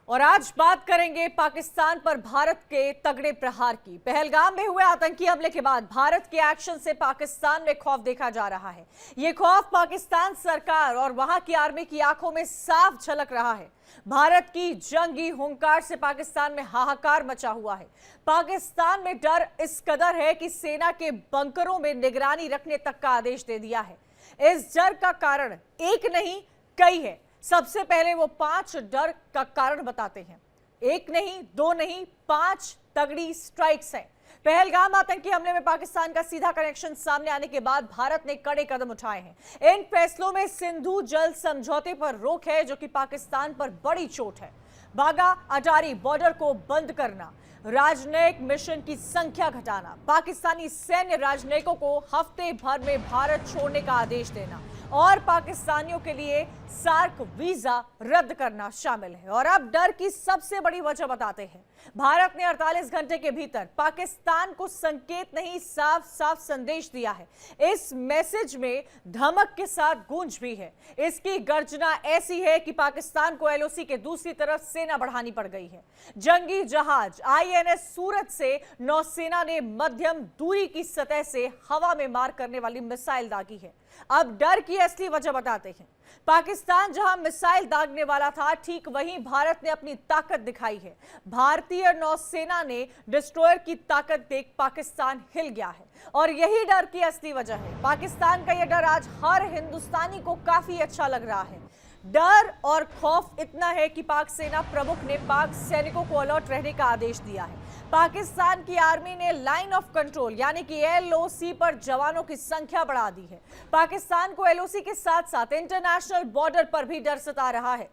और आज बात करेंगे पाकिस्तान पर भारत के तगड़े प्रहार की। पहलगाम में हुए आतंकी हमले के बाद भारत के एक्शन से पाकिस्तान में खौफ देखा जा रहा है। ये खौफ पाकिस्तान सरकार और वहां की आर्मी की आंखों में साफ झलक रहा है। भारत की जंगी हुंकार से पाकिस्तान में हाहाकार मचा हुआ है। पाकिस्तान में डर इस कदर है कि सेना के बंकरों में निगरानी रखने तक का आदेश दे दिया है। इस डर का कारण एक नहीं कई है। सबसे पहले वो 5 डर का कारण बताते हैं। एक नहीं, दो नहीं, 5 तगड़ी स्ट्राइक्स हैं। पहलगाम आतंकी हमले में पाकिस्तान का सीधा कनेक्शन सामने आने के बाद भारत ने कड़े कदम उठाए हैं। इन फैसलों में सिंधु जल समझौते पर रोक है, जो कि पाकिस्तान पर बड़ी चोट है। बागा अटारी बॉर्डर को बंद करना, राजनयिक मिशन की संख्या घटाना, पाकिस्तानी सैन्य राजनयिकों को हफ्ते भर में भारत छोड़ने का आदेश देना और पाकिस्तानियों के लिए सार्क वीजा रद्द करना शामिल है। और अब डर की सबसे बड़ी वजह बताते हैं। भारत ने 48 घंटे के भीतर पाकिस्तान को संकेत नहीं, साफ साफ संदेश दिया है। इस मैसेज में धमक के साथ गूंज भी है। इसकी गर्जना ऐसी है कि पाकिस्तान को एलओसी के दूसरी तरफ सेना बढ़ानी पड़ गई है। जंगी जहाज आईएनएस सूरत से नौसेना ने मध्यम दूरी की सतह से हवा में मार करने वाली मिसाइल दागी है। अब डर की असली वजह बताते हैं। पाकिस्तान जहां मिसाइल दागने वाला था, ठीक वहीं भारत ने अपनी ताकत दिखाई है। भारतीय नौसेना ने डिस्ट्रॉयर की ताकत देख पाकिस्तान हिल गया है और यही डर की असली वजह है। पाकिस्तान का यह डर आज हर हिंदुस्तानी को काफी अच्छा लग रहा है। डर और खौफ इतना है कि पाक सेना प्रमुख ने पाक सैनिकों को अलर्ट रहने का आदेश दिया है। पाकिस्तान की आर्मी ने लाइन ऑफ कंट्रोल यानी कि एलओसी पर जवानों की संख्या बढ़ा दी है। पाकिस्तान को एलओसी के साथ साथ इंटरनेशनल बॉर्डर पर भी डर सता रहा है।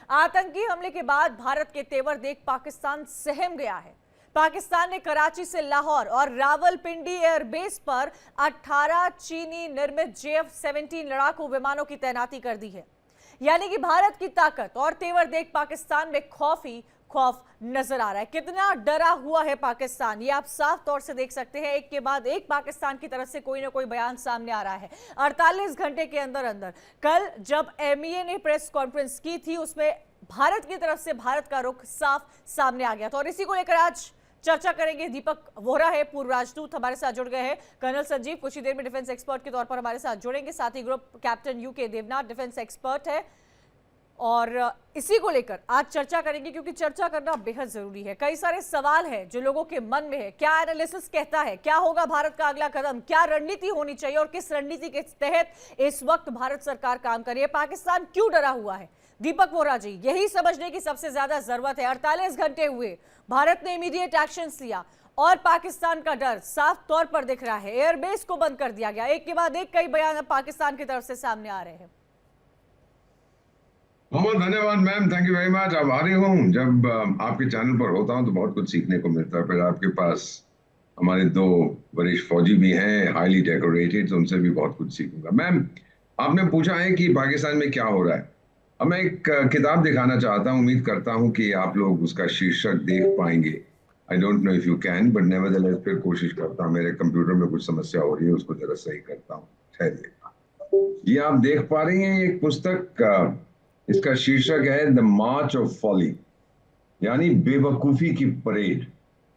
आतंकी हमले के बाद भारत के तेवर देख पाकिस्तान सहम गया है। पाकिस्तान ने कराची से लाहौर और रावलपिंडी एयरबेस पर 18 चीनी निर्मित JF-17 लड़ाकू विमानों की तैनाती कर दी है। यानी कि भारत की ताकत और तेवर देख पाकिस्तान में खौफ ही खौफ नजर आ रहा है। कितना डरा हुआ है पाकिस्तान, ये आप साफ तौर से देख सकते हैं। एक के बाद एक पाकिस्तान की तरफ से कोई ना कोई बयान सामने आ रहा है। 48 घंटे के अंदर अंदर कल जब MEA ने प्रेस कॉन्फ्रेंस की थी, उसमें भारत की तरफ से भारत का रुख साफ सामने आ गया था। और इसी को लेकर आज चर्चा करेंगे। दीपक वोहरा है, पूर्व राजदूत, हमारे साथ जुड़ गए हैं। कर्नल संजीव कुछ ही देर में डिफेंस एक्सपर्ट के तौर पर हमारे साथ जुड़ेंगे। साथ ही group captain UK Devnath defence expert है और इसी को लेकर आज चर्चा करेंगे, क्योंकि चर्चा करना बेहद जरूरी है। कई सारे सवाल हैं जो लोगों के मन में है। क्या एनालिसिस कहता है, क्या होगा भारत का अगला कदम, क्या रणनीति होनी चाहिए और किस रणनीति के तहत इस वक्त भारत सरकार काम कर रही है, पाकिस्तान क्यों डरा हुआ है। दीपक वोहरा जी, यही समझने की सबसे ज्यादा जरूरत है। 48 घंटे हुए, भारत ने इमीडिएट एक्शन लिया और पाकिस्तान का डर साफ तौर पर दिख रहा है। एयरबेस को बंद कर दिया गया। एक के बाद एक कई बयान पाकिस्तान की तरफ से सामने आ रहे हैं। बहुत धन्यवाद ma'am, thank you very much. आभारी हूँ। जब आपके चैनल पर होता हूँ तो बहुत कुछ सीखने को मिलता है। फिर आपके पास हमारे 2 वरिष्ठ फौजी भी हैं, हाईली डेकोरेटेड, तो उनसे भी बहुत कुछ सीखूंगा। मैम, आपने पूछा है कि पाकिस्तान में क्या हो रहा है। अब मैं एक किताब दिखाना चाहता हूँ। उम्मीद करता हूँ कि आप लोग उसका शीर्षक देख पाएंगे। I don't know if you can, but nevertheless फिर कोशिश करता हूँ। मेरे कंप्यूटर में कुछ समस्या हो रही है, उसको जरा सही करता हूँ। ठहरिए। ये आप देख पा रही हैं एक पुस्तक, इसका शीर्षक है द मार्च ऑफ फॉली, यानी बेवकूफी की परेड।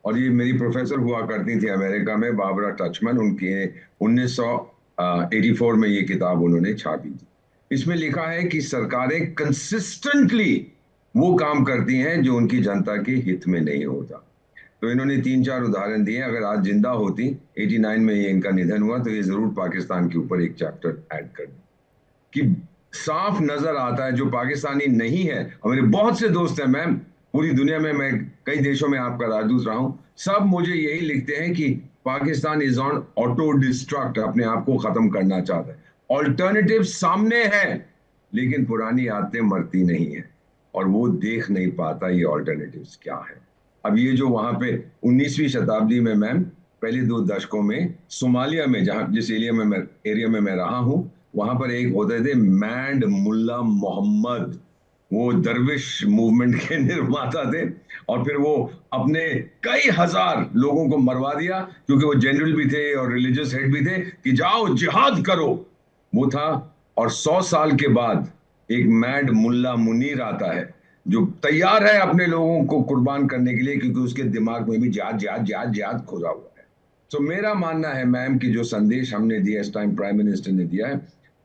और ये मेरी प्रोफेसर हुआ करती थी अमेरिका में, बाबरा टचमन। उनके 1984 में ये किताब उन्होंने छापी थी। इसमें लिखा है कि सरकारें कंसिस्टेंटली वो काम करती हैं जो उनकी जनता के हित में नहीं होता। तो इन्होंने 3-4 उदाहरण दिए। अगर आज जिंदा होती, 89 में ये इनका निधन हुआ, तो ये जरूर पाकिस्तान के ऊपर एक चैप्टर ऐड कर दें। कि साफ नजर आता है जो पाकिस्तानी नहीं है। हमारे बहुत से दोस्त हैं मैम, पूरी दुनिया में, मैं कई देशों में आपका राजदूत रहा हूं, सब मुझे यही लिखते हैं कि Pakistan is on auto destruct, अपने आप को खत्म करना चाहता है। ऑल्टरनेटिव सामने है, लेकिन पुरानी आदतें मरती नहीं है और वो देख नहीं पाता ये ऑल्टरनेटिव्स क्या है। अब ये जो वहां पे 19वीं शताब्दी में मैम, पहले 2 दशकों में सोमालिया में, जहां जिस एरिया में मैं रहा हूं, वहां पर एक होते थे मैंड मुल्ला मोहम्मद। वो दरविश मूवमेंट के निर्माता थे और फिर वो अपने कई हजार लोगों को मरवा दिया, क्योंकि वो जनरल भी थे और रिलीजियस हेड भी थे, कि जाओ जिहाद करो, वो था। और 100 साल के बाद एक मैड मुल्ला मुनीर आता है, जो तैयार है अपने लोगों को कुर्बान करने के लिए, क्योंकि उसके दिमाग में भी जिहाद जिहाद जिहाद जिहाद खोजा हुआ है। तो मेरा मानना है मैम कि जो संदेश हमने दिया इस टाइम, प्राइम मिनिस्टर ने दिया है,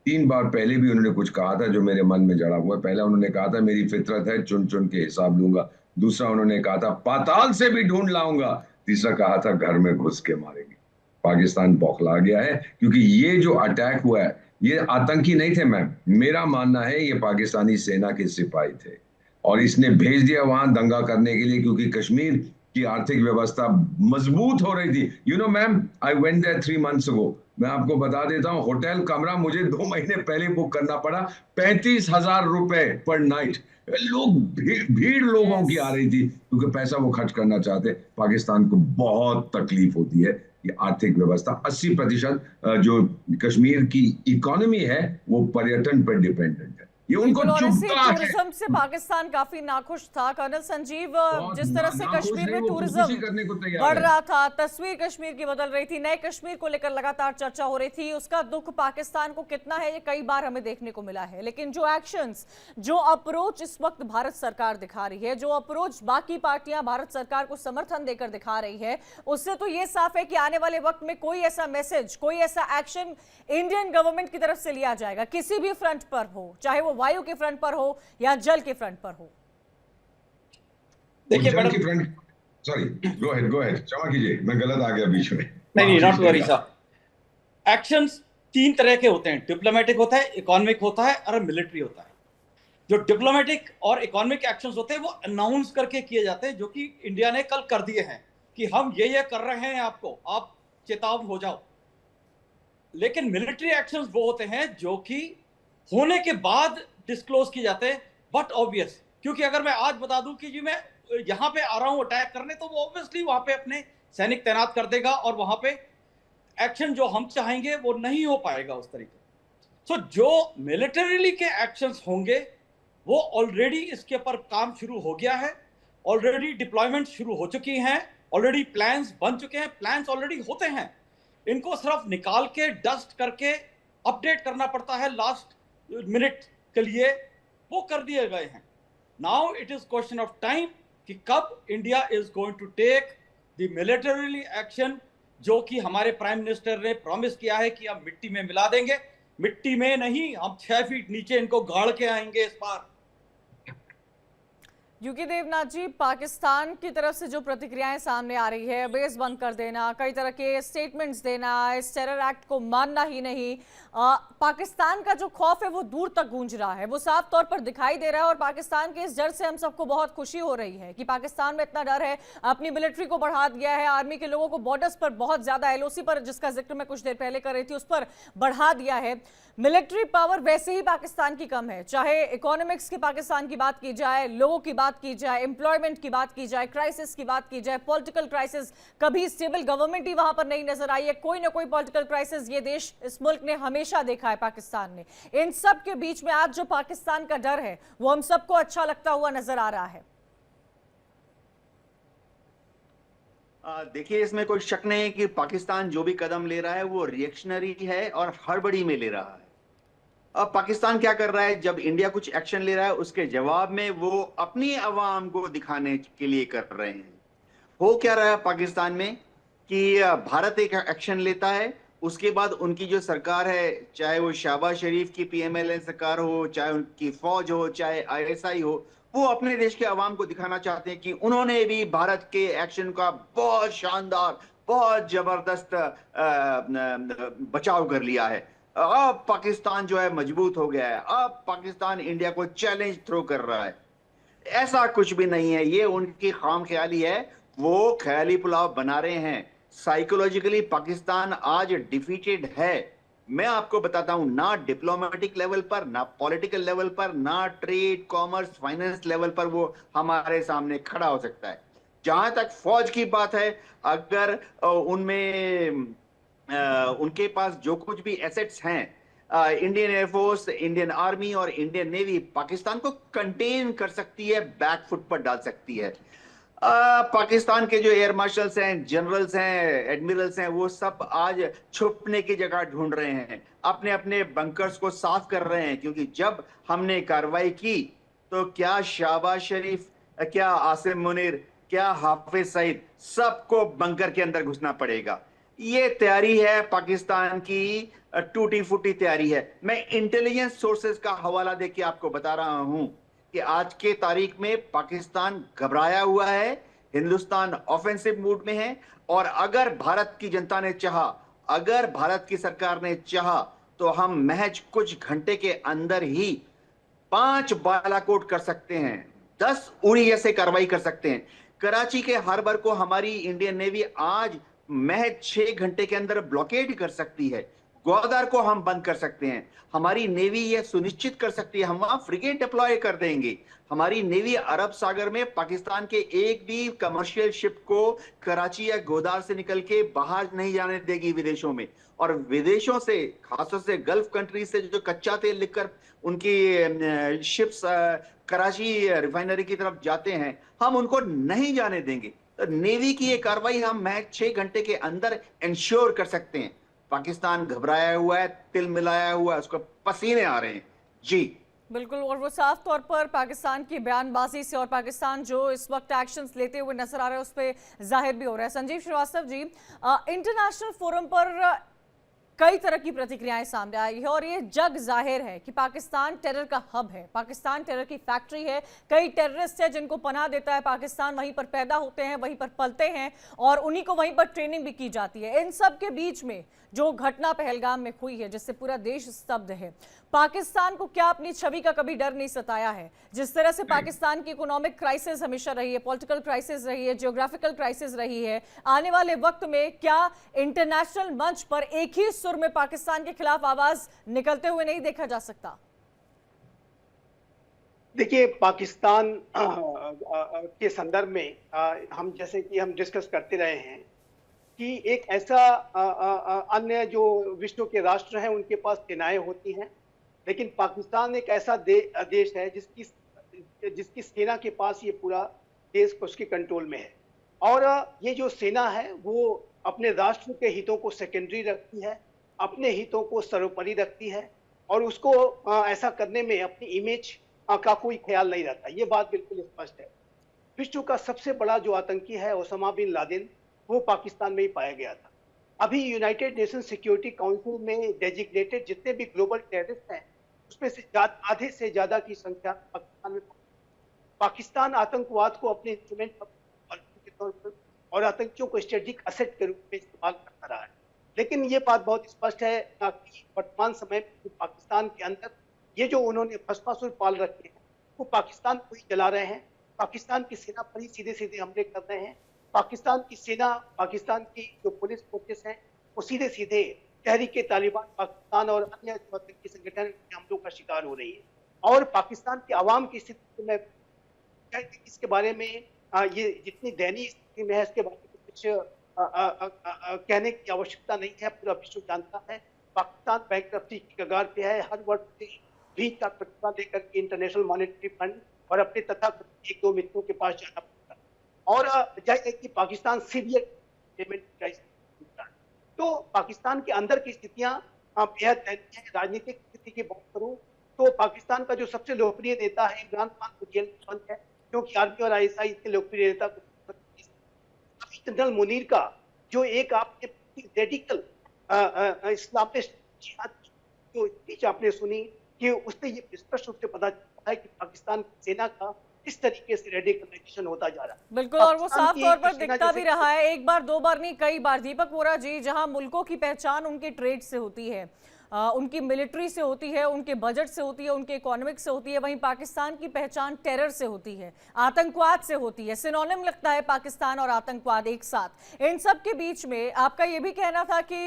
3 बार पहले भी उन्होंने कुछ कहा था जो मेरे मन में जड़ा हुआ है। पहला उन्होंने कहा था मेरी फितरत है, चुन चुन के हिसाब लूंगा। दूसरा उन्होंने कहा था पाताल से भी ढूंढ लाऊंगा। तीसरा कहा था घर में घुस के मारेंगे। पाकिस्तान बौखला गया है, क्योंकि ये जो अटैक हुआ है ये आतंकी नहीं थे मैम, मेरा मानना है ये पाकिस्तानी सेना के सिपाही थे, और इसने भेज दिया वहां दंगा करने के लिए, क्योंकि कश्मीर की आर्थिक व्यवस्था मजबूत हो रही थी। You know ma'am, I went there 3 months ago. मैं आपको बता देता हूँ, होटल कमरा मुझे 2 महीने पहले बुक करना पड़ा, 35,000 रुपए पर नाइट। लोग भीड़ लोगों की आ यस। रही थी, क्योंकि पैसा वो खर्च करना चाहते। पाकिस्तान को बहुत तकलीफ होती है, ये आर्थिक व्यवस्था 80% जो कश्मीर की इकोनॉमी है वो पर्यटन पर डिपेंडेंट है, ये उनको बिल्कुल, और इसी चुभता है। टूरिज्म से पाकिस्तान काफी नाखुश था। कर्नल संजीव, बहुत जिस तरह से नाखुश कश्मीर नहीं, में वो खुदकुशी टूरिज्म करने को तैयार बढ़ है। रहा था, तस्वीर कश्मीर की बदल रही थी, नए कश्मीर को लेकर लगातार चर्चा हो रही थी, उसका दुख पाकिस्तान को कितना है ये कई बार हमें देखने को मिला है। लेकिन जो एक्शंस, जो अप्रोच इस वक्त भारत सरकार दिखा रही है, जो अप्रोच बाकी पार्टियां भारत सरकार को समर्थन देकर दिखा रही है, उससे तो ये साफ है कि आने वाले वक्त में कोई ऐसा मैसेज, कोई ऐसा एक्शन इंडियन गवर्नमेंट की तरफ से लिया जाएगा, किसी भी फ्रंट पर हो, चाहे वो वायु के फ्रंट पर हो या जल के फ्रंट पर हो। देखिए जल मैडम, की फ्रंट, सॉरी, गो अहेड, क्षमा कीजिए, मैं गलत आ गया बीच में। नहीं, माफ नॉट कीजिएगा। वरी साहब। एक्शंस 3 तरह के होते हैं, डिप्लोमेटिक होता है, इकोनॉमिक होता है और मिलिट्री होता है। जो डिप्लोमेटिक और इकोनॉमिक एक्शंस होते हैं वो अनाउंस करके किए जाते हैं, जो कि इंडिया ने कल कर दिए हैं कि हम ये कर रहे हैं, आपको आप चेतावनी हो जाओ। लेकिन मिलिट्री एक्शंस वो होते हैं जो कि होने के बाद डिस्क्लोज किए जाते हैं, बट ऑब्वियस, क्योंकि अगर मैं आज बता दूं कि जी मैं यहां पे आ रहा हूं अटैक करने, तो वो ऑब्वियसली वहां पे अपने सैनिक तैनात कर देगा और वहां पे एक्शन जो हम चाहेंगे वो नहीं हो पाएगा उस तरीके। सो जो मिलिटरीली के एक्शंस होंगे वो ऑलरेडी इसके ऊपर काम शुरू हो गया है, ऑलरेडी डिप्लॉयमेंट शुरू हो चुकी हैं, ऑलरेडी प्लान्स बन चुके हैं, प्लान्स ऑलरेडी होते हैं, इनको सिर्फ निकाल के डस्ट करके अपडेट करना पड़ता है लास्ट मिनट के लिए, वो कर दिए गए हैं। Now it is question of time कि कब India is going to take the militarily action, जो कि हमारे प्राइम मिनिस्टर ने प्रॉमिस किया है कि हम मिट्टी में मिला देंगे। मिट्टी में नहीं, हम 6 फीट नीचे इनको गाड़ के आएंगे इस बार। यूके देवनाथ जी, पाकिस्तान की तरफ से जो प्रतिक्रियाएं सामने आ रही है, बेस बंद कर देना, कई तरह के स्टेटमेंट्स देना, इस टेरर एक्ट को मानना ही नहीं, पाकिस्तान का जो खौफ है वो दूर तक गूंज रहा है, वो साफ तौर पर दिखाई दे रहा है। और पाकिस्तान के इस डर से हम सबको बहुत खुशी हो रही है कि पाकिस्तान में इतना डर है, अपनी मिलिट्री को बढ़ा दिया है, आर्मी के लोगों को बॉर्डर्स पर बहुत ज्यादा, एलओसी पर जिसका जिक्र मैं कुछ देर पहले कर रही थी उस पर बढ़ा दिया है। मिलिट्री पावर वैसे ही पाकिस्तान की कम है, चाहे इकोनॉमिक्स की पाकिस्तान की बात की जाए, लोगों की बात की जाए, एम्प्लॉयमेंट की बात की जाए, क्राइसिस की बात की जाए, पॉलिटिकल क्राइसिस, कभी स्टेबल गवर्नमेंट ही वहां पर नहीं नजर आई है, कोई ना कोई पॉलिटिकल क्राइसिस ये देश, इस मुल्क ने हमेशा देखा है, पाकिस्तान ने। इन सब के बीच में आज जो पाकिस्तान का डर है वो हम सबको अच्छा लगता हुआ नजर आ रहा है। देखिए, इसमें कोई शक नहीं है कि पाकिस्तान जो भी कदम ले रहा है वो रिएक्शनरी है और हड़बड़ी में ले रहा है। अब पाकिस्तान क्या कर रहा है, जब इंडिया कुछ एक्शन ले रहा है उसके जवाब में वो अपनी अवाम को दिखाने के लिए कर रहे हैं। हो क्या रहा है पाकिस्तान में कि भारत एक एक्शन लेता है, उसके बाद उनकी जो सरकार है, चाहे वो शहबाज शरीफ की पीएमएलएन सरकार हो, चाहे उनकी फौज हो, चाहे आईएसआई हो, वो अपने देश के अवाम को दिखाना चाहते हैं कि उन्होंने भी भारत के एक्शन का बहुत शानदार, बहुत जबरदस्त बचाव कर लिया है। अब पाकिस्तान जो है मजबूत हो गया है, अब पाकिस्तान इंडिया को चैलेंज थ्रो कर रहा है। ऐसा कुछ भी नहीं है, ये उनकी खाम ख्याली है, वो ख्याली पुलाव बना रहे हैं। साइकोलॉजिकली पाकिस्तान आज डिफीटेड है। मैं आपको बताता हूं, ना डिप्लोमेटिक लेवल पर, ना पॉलिटिकल लेवल पर, ना ट्रेड, कॉमर्स, फाइनेंस लेवल पर वो हमारे सामने खड़ा हो सकता है। जहां तक फौज की बात है, अगर उनमें उनके पास जो कुछ भी एसेट्स हैं, इंडियन एयरफोर्स, इंडियन आर्मी और इंडियन नेवी पाकिस्तान को कंटेन कर सकती है, बैक फुट पर डाल सकती है। पाकिस्तान के जो एयर मार्शल्स हैं, जनरल्स हैं, एडमिरल्स हैं, वो सब आज छुपने की जगह ढूंढ रहे हैं, अपने अपने बंकर्स को साफ कर रहे हैं, क्योंकि जब हमने कार्रवाई की तो क्या शहबाज शरीफ, क्या आसिम मुनीर, क्या हाफिज सईद, सबको बंकर के अंदर घुसना पड़ेगा। ये तैयारी है पाकिस्तान की, टूटी फूटी तैयारी है। मैं इंटेलिजेंस सोर्सेज का हवाला देके आपको बता रहा हूं कि आज के तारीख में पाकिस्तान घबराया हुआ है, हिंदुस्तान ऑफेंसिव मूड में है। और अगर भारत की जनता ने चाहा, अगर भारत की सरकार ने चाहा, तो हम महज कुछ घंटे के अंदर ही 5 बालाकोट कर सकते हैं, 10 उड़ी जैसे कार्रवाई कर सकते हैं। कराची के हार्बर को हमारी इंडियन नेवी आज महज 6 घंटे के अंदर ब्लॉकेड कर सकती है। ग्वादर को हम बंद कर सकते हैं। हमारी नेवी यह सुनिश्चित कर सकती है, हम वहां फ्रिगेट डिप्लॉय कर देंगे। हमारी नेवी अरब सागर में पाकिस्तान के एक भी कमर्शियल शिप को कराची या गोदार से निकल के बाहर नहीं जाने देगी विदेशों में। और विदेशों से, खासतौर से गल्फ कंट्री से जो कच्चा तेल लिखकर उनकी शिप्स कराची रिफाइनरी की तरफ जाते हैं, हम उनको नहीं जाने देंगे। तो नेवी की ये कार्रवाई हम महज 6 घंटे के अंदर इंश्योर कर सकते हैं। पाकिस्तान घबराया हुआ है, तिल मिलाया हुआ है, उसको पसीने आ रहे हैं जी। बिल्कुल, और वो साफ तौर पर पाकिस्तान की बयानबाजी से और पाकिस्तान जो इस वक्त एक्शंस लेते हुए नजर आ रहा है उस पर जाहिर भी हो रहा है। संजीव श्रीवास्तव जी, इंटरनेशनल फोरम पर कई तरह की प्रतिक्रियाएं सामने आई है और ये जग जाहिर है कि पाकिस्तान टेरर का हब है, पाकिस्तान टेरर की फैक्ट्री है। कई टेररिस्ट है जिनको पनाह देता है पाकिस्तान, वहीं पर पैदा होते हैं, वहीं पर पलते हैं और उन्हीं को वहीं पर ट्रेनिंग भी की जाती है। इन सब के बीच में जो घटना पहलगाम में हुई है, जिससे पूरा देश स्तब्ध है, पाकिस्तान को क्या अपनी छवि का कभी डर नहीं सताया है? जिस तरह से पाकिस्तान की इकोनॉमिक क्राइसिस हमेशा रही है, पॉलिटिकल क्राइसिस रही है, जियोग्राफिकल क्राइसिस रही है, आने वाले वक्त में क्या इंटरनेशनल मंच पर एक ही सुर में पाकिस्तान के खिलाफ आवाज निकलते हुए नहीं देखा जा सकता? देखिए, पाकिस्तान के संदर्भ में हम जैसे कि हम डिस्कस करते रहे हैं कि एक ऐसा अन्य जो विश्व के राष्ट्र हैं उनके पास सेनाएं होती हैं, लेकिन पाकिस्तान एक ऐसा देश है जिसकी सेना के पास ये पूरा देश उसके कंट्रोल में है। और ये जो सेना है वो अपने राष्ट्र के हितों को सेकेंडरी रखती है, अपने हितों को सर्वोपरि रखती है और उसको ऐसा करने में अपनी इमेज का कोई ख्याल नहीं रहता। ये बात बिल्कुल स्पष्ट है। विश्व का सबसे बड़ा जो आतंकी है ओसामा बिन लादेन, वो पाकिस्तान में ही पाया गया था। अभी यूनाइटेड नेशन सिक्योरिटी काउंसिल में डेजिग्नेटेड जितने भी ग्लोबल टेररिस्ट हैं उसमें से आधे से ज्यादा की संख्या पाकिस्तान में। पाकिस्तान आतंकवाद को अपने इंस्ट्रूमेंट के तौर पर और आतंकियों को स्ट्रेटेजिक असेट के रूप में इस्तेमाल करता रहा है। लेकिन ये बात बहुत स्पष्ट है कि वर्तमान समय में पाकिस्तान के अंदर ये जो उन्होंने भस्मासुर पाल रखे हैं वो पाकिस्तान को ही चला रहे हैं। पाकिस्तान की सेना पर ही सीधे सीधे हमले कर रहे हैं। पाकिस्तान की सेना, पाकिस्तान की जो पुलिस फोर्सेस हैं वो सीधे सीधे तहरीके तालिबान पाकिस्तान और अन्य आतंकी संगठन के हमलों का शिकार हो रही है। और पाकिस्तान की आवाम की स्थिति में इसके बारे में ये जितनी दयनीय स्थिति में है इसके बारे में कुछ कहने की आवश्यकता नहीं है। पूरा विश्व जानता है पाकिस्तान बैंकरप्सी की कगार पे है। हर वर्ष भी का प्रतिभा लेकर के इंटरनेशनल मॉनेटरी फंड और अपने तथा एक दो मित्रों के पास जाना पड़ता है। और जैसे कि पाकिस्तान सीवियर पेमेंट क्राइसिस, तो पाकिस्तान के अंदर की स्थितियां बेहद दयनीय है। राजनीतिक स्थिति की बात करूं तो पाकिस्तान का जो सबसे लोकप्रिय नेता है इमरान खान को जेल में बंद है, क्योंकि आर्मी और ISI के लोकप्रिय नेता जनरल मुनीर का जो एक आपने रेडिकल इस्लामिस्ट जो स्पीच आपने सुनी कि उससे ये स्पष्ट रूप से पता चलता है कि पाकिस्तान की सेना का इस तरीके से रेडिकलाइजेशन होता जा रहा है। बिल्कुल, और वो साफ तौर पर दिखता भी रहा है, एक बार दो बार नहीं कई बार। दीपक वोरा जी, जहां मुल्कों की पहचान उनके ट्रेड से होती है, उनकी मिलिट्री से होती है, उनके बजट से होती है, उनके इकोनॉमिक से होती है, वहीं पाकिस्तान की पहचान टेरर से होती है, आतंकवाद से होती है। सिनोनिम लगता है पाकिस्तान और आतंकवाद एक साथ। इन सब के बीच में आपका ये भी कहना था कि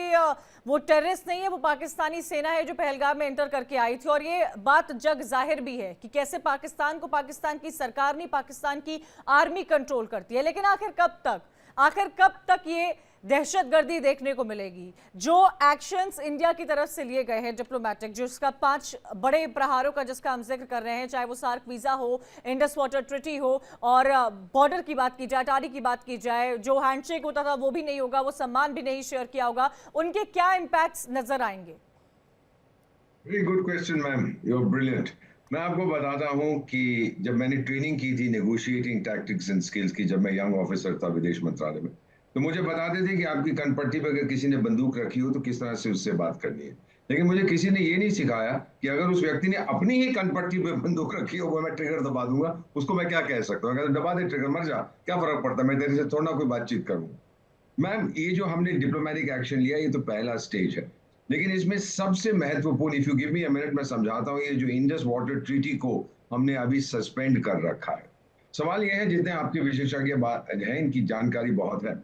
वो टेररिस्ट नहीं है, वो पाकिस्तानी सेना है जो पहलगाम में एंटर करके आई थी। और ये बात जग जाहिर भी है कि कैसे पाकिस्तान को पाकिस्तान की सरकार नहीं, पाकिस्तान की आर्मी कंट्रोल करती है। लेकिन आखिर कब तक ये दहशतगर्दी देखने को मिलेगी? जो एक्शंस इंडिया की तरफ से लिए गए हैं डिप्लोमेटिक, जिसका 5 बड़े प्रहारों का जिसका हम जिक्र कर रहे हैं, चाहे वो सार्क वीजा हो, इंडस वाटर ट्रीटी हो, और बॉर्डर की बात की जाए, अटारी की बात की जाए, जो हैंडशेक होता था वो भी नहीं होगा, वो सम्मान भी नहीं शेयर किया होगा, उनके क्या इम्पैक्ट्स नजर आएंगे? Very good question ma'am, you are brilliant. मैं आपको बताता हूं कि जब मैंने ट्रेनिंग की थी नेगोशिएटिंग टैक्टिक्स एंड स्किल्स की, जब मैं यंग ऑफिसर था विदेश मंत्रालय में, तो मुझे बताते थे कि आपकी कनपट्टी पर अगर किसी ने बंदूक रखी हो तो किस तरह से उससे बात करनी है। लेकिन मुझे किसी ने ये नहीं सिखाया कि अगर उस व्यक्ति ने अपनी ही कनपट्टी पे बंदूक रखी हो, वो मैं ट्रिगर दबा दूंगा, उसको मैं क्या कह सकता हूँ? अगर दबा दे ट्रिगर, मर जा, क्या फर्क पड़ता है, मैं तेरे से थोड़ा ना कोई बातचीत करूंगा। मैम, ये जो हमने डिप्लोमेटिक एक्शन लिया, ये तो पहला स्टेज है, लेकिन इसमें सबसे महत्वपूर्ण, if you give me a minute मैं समझाता हूँ, ये जो इंडस वाटर ट्रीटी को हमने अभी सस्पेंड कर रखा है। सवाल यह है, जितने आपके विशेषज्ञ बात हैं, इनकी जानकारी बहुत है।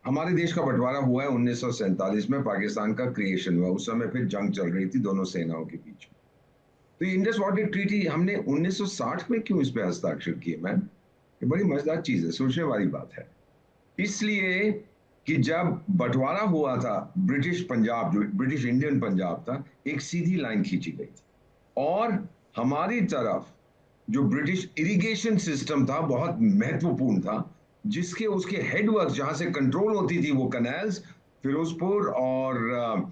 हमारे देश का बंटवारा हुआ है 1947 में, पाकिस्तान का क्रिएशन हुआ, उस समय फिर जंग चल रही थी दोनों सेनाओं के बीच में। तो ये इंडस वाटर ट्रीटी हमने 1960 में क्यों इस पे हस्ताक्षर किए मैम? ये बड़ी मजेदार चीज है, सोचने वाली बात है। इसलिए कि जब बंटवारा हुआ था, ब्रिटिश पंजाब, जो ब्रिटिश इंडियन पंजाब था, एक सीधी लाइन खींची गई थी, और हमारी तरफ जो ब्रिटिश इरिगेशन सिस्टम था बहुत महत्वपूर्ण था, जिसके उसके हेडवर्क जहां से कंट्रोल होती थी, वो कनाल्स फिरोजपुर और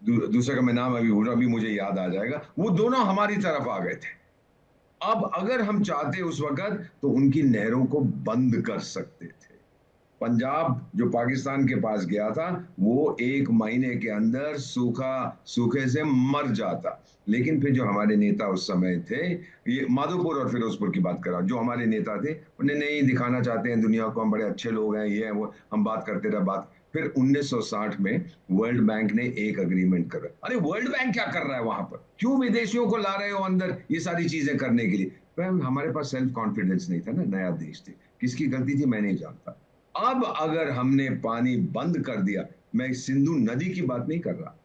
दूसरे का मैं नाम अभी भूल रहा, अभी मुझे याद आ जाएगा, वो दोनों हमारी तरफ आ गए थे। अब अगर हम चाहते उस वक्त तो उनकी नहरों को बंद कर सकते थे। पंजाब जो पाकिस्तान के पास गया था, वो 1 महीने के अंदर सूखे से मर जाता। लेकिन फिर जो हमारे नेता उस समय थे, ये माधोपुर और फिरोजपुर की बात कर रहा हूं, जो हमारे नेता थे, उन्हें नहीं दिखाना चाहते हैं दुनिया को हम बड़े अच्छे लोग हैं, ये है वो, हम बात करते रहे बात। फिर 1960 में वर्ल्ड बैंक ने एक अग्रीमेंट करा। अरे वर्ल्ड बैंक क्या कर रहा है वहां पर? क्यों विदेशियों को ला रहे हो अंदर ये सारी चीजें करने के लिए? हमारे पास सेल्फ कॉन्फिडेंस नहीं था ना, नया देश थे। किसकी गलती थी मैं नहीं जानता। अब अगर हमने पानी बंद कर दिया, मैं सिंधु नदी की बात नहीं कर रहा,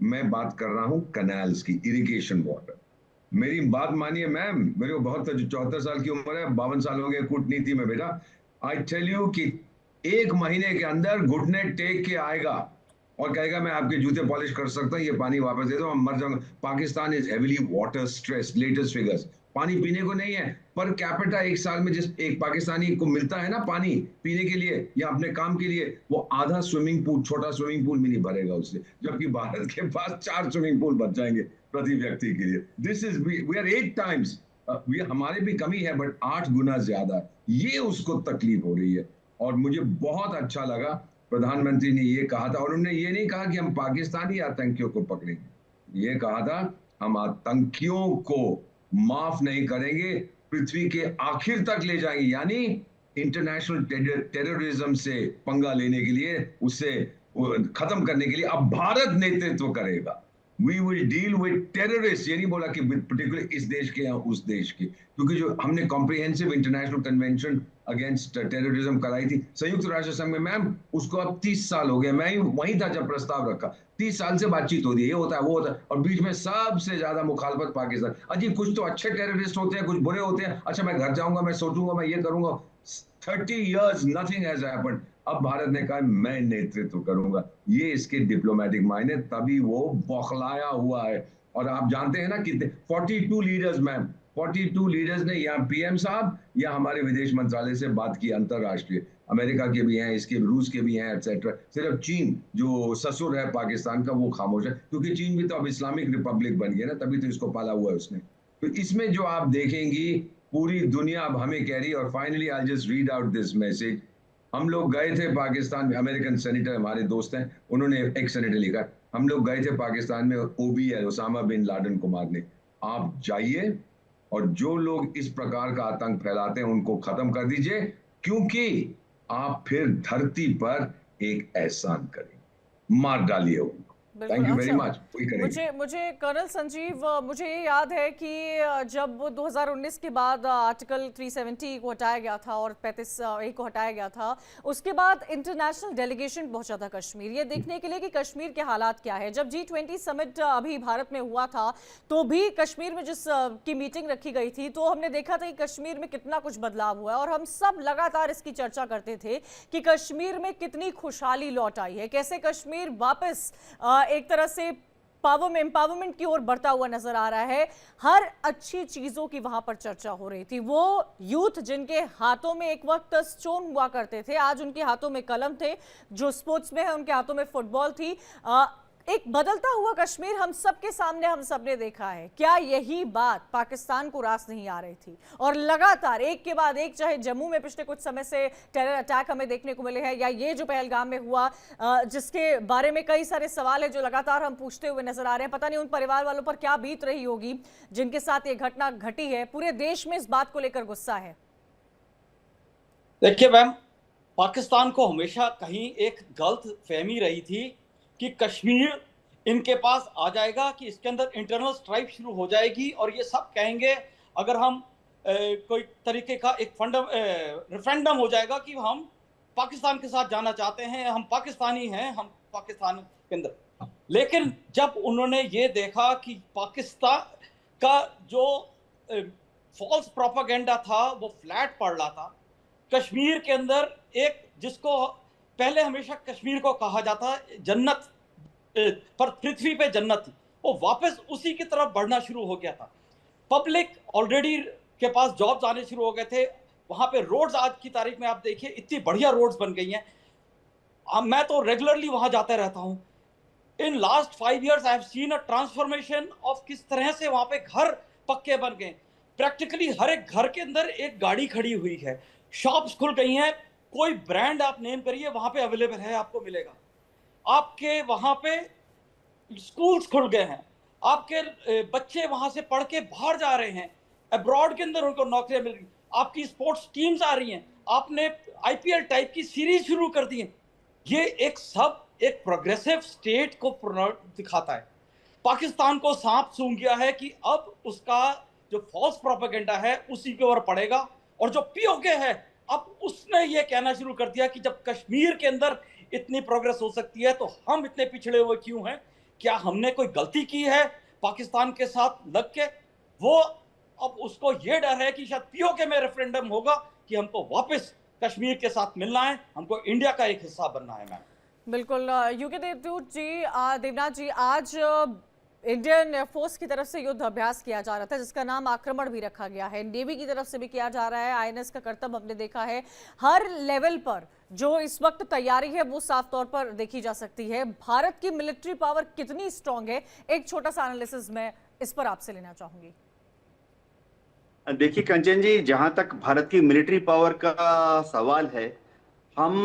मैं बात कर रहा हूं कनाल्स की, इरिगेशन वाटर। मेरी बात मानिए मैम, मेरे को बहुत 74 साल की उम्र है, 52 साल हो गए कूटनीति में बेटा। आई टेल यू कि 1 महीने के अंदर घुटने टेक के आएगा और कहेगा मैं आपके जूते पॉलिश कर सकता हूं, ये पानी वापस दे दो, हम मर जाऊंगा। Pakistan is heavily water stress, latest figures, पानी पीने को नहीं है, पर कैपिटा एक साल में जिस एक पाकिस्तानी को मिलता है ना पानी पीने के लिए या अपने काम के लिए, वो आधा स्विमिंग पूल, छोटा स्विमिंग पूल भी नहीं भरेगा उससे, जबकि भारत के पास 4 स्विमिंग पूल बच जाएंगे प्रति व्यक्ति के लिए। This is, we are 8 times, हमारे भी कमी है बट 8 गुना ज्यादा, ये उसको तकलीफ हो रही है। और मुझे बहुत अच्छा लगा प्रधानमंत्री ने ये कहा था, और उन्होंने ये नहीं कहा कि हम पाकिस्तानी आतंकियों को पकड़ेंगे, ये कहा था हम आतंकियों को माफ नहीं करेंगे, पृथ्वी के आखिर तक ले जाएंगे, यानी इंटरनेशनल टेररिज्म से पंगा लेने के लिए, उससे खत्म करने के लिए अब भारत नेतृत्व करेगा। We will deal with terrorist, ये नहीं बोला कि पर्टिकुलर इस देश के या उस देश के, क्योंकि जो हमने comprehensive international convention against terrorism कराई थी संयुक्त राष्ट्र संघ में मैम, उसको अब 30 साल हो गए, मैं वहीं था जब प्रस्ताव रखा, 30 साल से बातचीट होती है, ये होता है वो होता है, और बीच में सबसे ज्यादा मुखालफत पाकिस्तान। अजी कुछ तो अच्छे टेररिस्ट होते हैं, कुछ बुरे होते हैं, अच्छा मैं घर जाऊंगा, मैं सोचूंगा, मैं ये करूंगा, 30 years nothing has happened। अब भारत ने कहा मैं नेतृत्व करूंगा, ये इसके डिप्लोमेटिक मायने, तभी वो बौखलाया हुआ है। और आप जानते हैं ना कितने 42 लीडर्स मैम, 42 लीडर्स ने यहाँ पीएम साहब या हमारे विदेश मंत्रालय से बात की, अंतरराष्ट्रीय, अमेरिका के भी हैं, इसके रूस के भी हैं एटसेट्रा। सिर्फ चीन जो ससुर है पाकिस्तान का वो खामोश है, क्योंकि चीन भी तो अब इस्लामिक रिपब्लिक बन गया ना, तभी तो इसको पाला हुआ है उसने। तो इसमें जो आप देखेंगी पूरी दुनिया अब हमें कह रही, और finally I just read out this message. हम लोग गए थे पाकिस्तान में, अमेरिकन सेनेटर हमारे दोस्त हैं, उन्होंने एक सेनेटर लिखा, हम लोग गए थे पाकिस्तान में OBL, ओसामा बिन लादेन को मारने, आप जाइए और जो लोग इस प्रकार का आतंक फैलाते हैं उनको खत्म कर दीजिए, क्योंकि आप फिर धरती पर एक एहसान करेंगे, मार डालिए उनको। Thank you very much. मुझे कर्नल संजीव, मुझे ये याद है कि जब 2019 के बाद आर्टिकल 370 को हटाया गया था और 35A को हटाया गया था, उसके बाद इंटरनेशनल डेलीगेशन पहुंचा था कश्मीर, ये देखने के लिए कि कश्मीर के हालात क्या है। जब G20 समिट अभी भारत में हुआ था तो भी कश्मीर में जिस की मीटिंग रखी गई थी, तो हमने देखा था कि कश्मीर में कितना कुछ बदलाव हुआ है, और हम सब लगातार इसकी चर्चा करते थे कि कश्मीर में कितनी खुशहाली लौट आई है, कैसे कश्मीर वापस एक तरह से पावर में एम्पावरमेंट की ओर बढ़ता हुआ नजर आ रहा है। हर अच्छी चीजों की वहां पर चर्चा हो रही थी। वो यूथ जिनके हाथों में एक वक्त स्टोन हुआ करते थे, आज उनके हाथों में कलम थे, जो स्पोर्ट्स में है उनके हाथों में फुटबॉल थी। एक बदलता हुआ कश्मीर हम सबके सामने हम सबने देखा है। क्या यही बात पाकिस्तान को रास नहीं आ रही थी? और लगातार एक के बाद एक, चाहे जम्मू में पिछले कुछ समय से टेरर अटैक हमें देखने को मिले हैं, या ये जो पहलगाम में हुआ जिसके बारे में कई सारे सवाल है जो लगातार हम पूछते हुए नजर आ रहे हैं। पता नहीं उन परिवार वालों पर क्या बीत रही होगी जिनके साथ ये घटना घटी है। पूरे देश में इस बात को लेकर गुस्सा है। देखिए मैम, पाकिस्तान को हमेशा कहीं एक गलत फहमी रही थी कि कश्मीर इनके पास आ जाएगा, कि इसके अंदर इंटरनल स्ट्राइक शुरू हो जाएगी और ये सब कहेंगे अगर हम कोई तरीके का एक रेफरेंडम हो जाएगा कि हम पाकिस्तान के साथ जाना चाहते हैं, हम पाकिस्तानी हैं, हम पाकिस्तान के अंदर। लेकिन जब उन्होंने ये देखा कि पाकिस्तान का जो फॉल्स प्रोपेगेंडा था वो फ्लैट पड़ रहा था, कश्मीर के अंदर एक जिसको पहले हमेशा कश्मीर को कहा जाता जन्नत पर पृथ्वी पे जन्नत थी, वो वापस उसी की तरफ बढ़ना शुरू हो गया था। पब्लिक ऑलरेडी के पास जॉब्स आने शुरू हो गए थे। वहां पे रोड्स आज की तारीख में आप देखिए इतनी बढ़िया रोड्स बन गई हैं। मैं तो रेगुलरली वहां जाता रहता हूं। In last 5 years I have seen a transformation of किस तरह से वहां पे घर पक्के बन गए। प्रैक्टिकली हर एक घर के अंदर एक गाड़ी खड़ी हुई है, शॉप्स खुल गई हैं, कोई ब्रांड आप नेम करिए वहां पे अवेलेबल है, आपको मिलेगा। आपके वहां पे स्कूल्स खुल गए हैं, आपके बच्चे वहां से पढ़ के बाहर जा रहे हैं, अब्रॉड के अंदर उनको नौकरियां मिल रही, आपकी स्पोर्ट्स टीम्स आ रही हैं, आपने आईपीएल टाइप की सीरीज शुरू कर दी है। ये एक प्रोग्रेसिव स्टेट को दिखाता है। पाकिस्तान को सांप सूंघ गया है कि अब उसका जो फॉल्स प्रोपेगेंडा है उसी के ऊपर पड़ेगा। और जो पीओके है अब उसने ये कहना शुरू कर दिया कि जब कश्मीर के अंदर इतनी प्रोग्रेस हो सकती है तो हम इतने पिछड़े हुए क्यों हैं? क्या हमने कोई गलती की है पाकिस्तान के साथ लग के? वो अब उसको ये डर है कि शायद पीओके में रेफरेंडम होगा कि हमको वापस कश्मीर के साथ मिलना है, हमको इंडिया का एक हिस्सा बनना है। मैम बिल्कुल। यूके देवनाथ जी, आज इंडियन एयरफोर्स की तरफ से युद्ध अभ्यास किया जा रहा था जिसका नाम आक्रमण भी रखा गया है। नेवी की तरफ से भी किया जा रहा है। आईएनएस का करतब हमने देखा है। हर लेवल पर जो इस वक्त तैयारी है वो साफ तौर पर देखी जा सकती है। भारत की मिलिट्री पावर कितनी स्ट्रांग है, एक छोटा सा एनालिसिस मैं इस पर आपसे लेना चाहूंगी। देखिए कंचन जी, जहां तक भारत की मिलिट्री पावर का सवाल है, हम